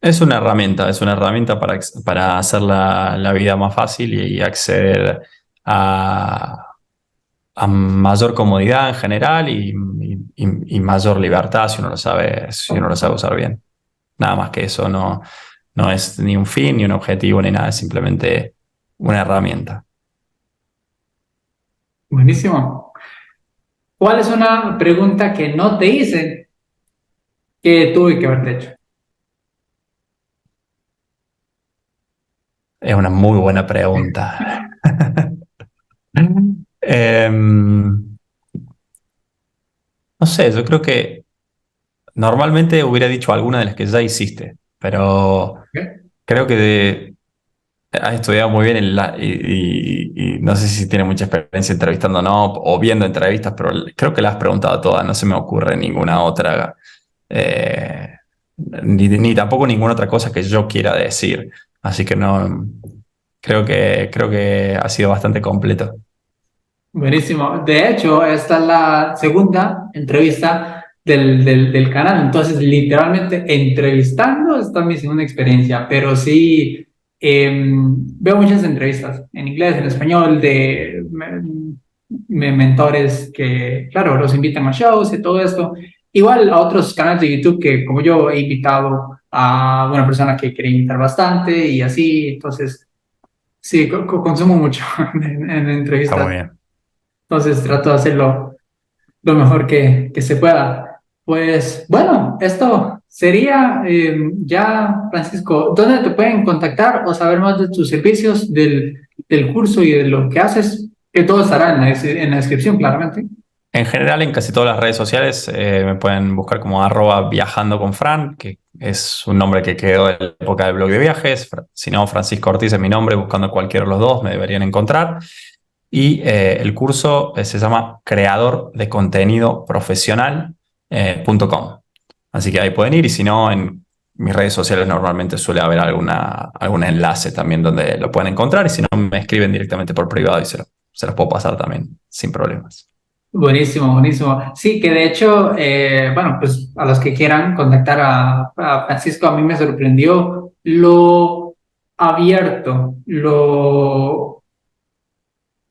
Es una herramienta para hacer la vida más fácil y acceder a, a mayor comodidad en general y mayor libertad si uno lo sabe usar bien. Nada más que eso, no es ni un fin, ni un objetivo, ni nada, es simplemente una herramienta. Buenísimo. ¿Cuál es una pregunta que no te hice que tuve que haberte hecho? Es una muy buena pregunta. Em, no sé, yo creo que normalmente hubiera dicho alguna de las que ya hiciste, pero ¿Qué? creo que has estudiado muy bien y no sé si tiene mucha experiencia entrevistando o no, o viendo entrevistas, pero creo que la has preguntado todas, no se me ocurre ninguna otra, eh, ni tampoco ninguna otra cosa que yo quiera decir. Así que no, creo que ha sido bastante completo. Buenísimo. De hecho, esta es la segunda entrevista del canal. Entonces, literalmente entrevistando esta es mi segunda experiencia, pero sí veo muchas entrevistas en inglés, en español, de mentores que, claro, los invitan a shows y todo esto. Igual a otros canales de YouTube que, como yo, he invitado a una persona que quería invitar bastante y así. Entonces, sí, consumo mucho en Está muy entrevistas. bien. Entonces trato de hacerlo lo mejor que se pueda. Pues bueno, esto sería ya, Francisco, ¿dónde te pueden contactar o saber más de tus servicios, del curso y de lo que haces? Que todo estará en la descripción, claramente. En general, en casi todas las redes sociales me pueden buscar como @viajando con Fran, que es un nombre que quedó de la época del blog de viajes. Si no, Francisco Ortiz es mi nombre, buscando cualquiera de los dos me deberían encontrar. Y el curso se llama Creador de Contenido Profesional.com. Así que ahí pueden ir y si no, en mis redes sociales normalmente suele haber algún enlace también donde lo pueden encontrar y si no, me escriben directamente por privado y se los puedo pasar también sin problemas. Buenísimo, buenísimo. Sí, que de hecho, bueno, pues a los que quieran contactar a Francisco, a mí me sorprendió lo abierto,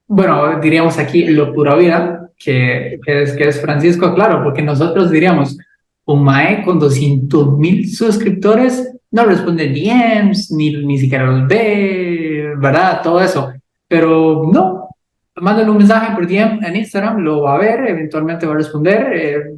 bueno, diríamos aquí lo pura vida, que es Francisco, claro, porque nosotros diríamos, un mae con 200.000 suscriptores no responde DMs, ni siquiera los ve, ¿verdad? Todo eso. Pero no, mándale un mensaje por DM en Instagram, lo va a ver, eventualmente va a responder.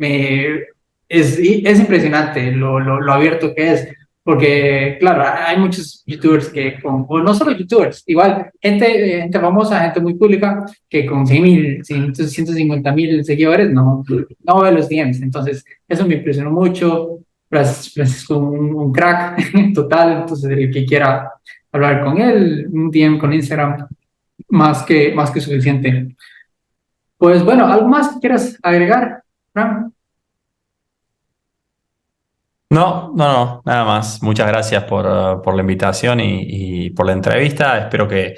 Es impresionante lo abierto que es. Porque, claro, hay muchos youtubers que, o no solo youtubers, igual gente famosa, gente muy pública, que con 100.000, 150.000 seguidores no ve los DMs. Entonces, eso me impresionó mucho. Francisco, un crack total. Entonces, el que quiera hablar con él, un DM con Instagram. más que suficiente. Pues bueno, ¿algo más que quieras agregar, Fran? No, no, no, nada más. Muchas gracias por la invitación y por la entrevista. Espero que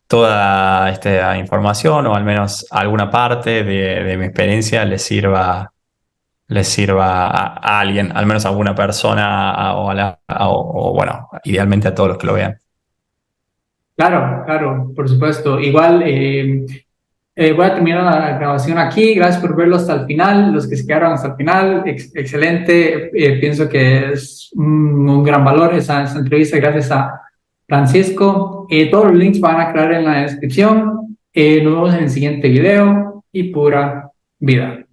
toda esta información o al menos alguna parte de mi experiencia les sirva a alguien, al menos a alguna persona o, bueno, idealmente a todos los que lo vean. Claro, claro, por supuesto. Igual voy a terminar la grabación aquí. Gracias por verlo hasta el final. Los que se quedaron hasta el final, excelente. Pienso que es un gran valor esa entrevista. Gracias a Francisco. Todos los links van a quedar en la descripción. Nos vemos en el siguiente video y pura vida.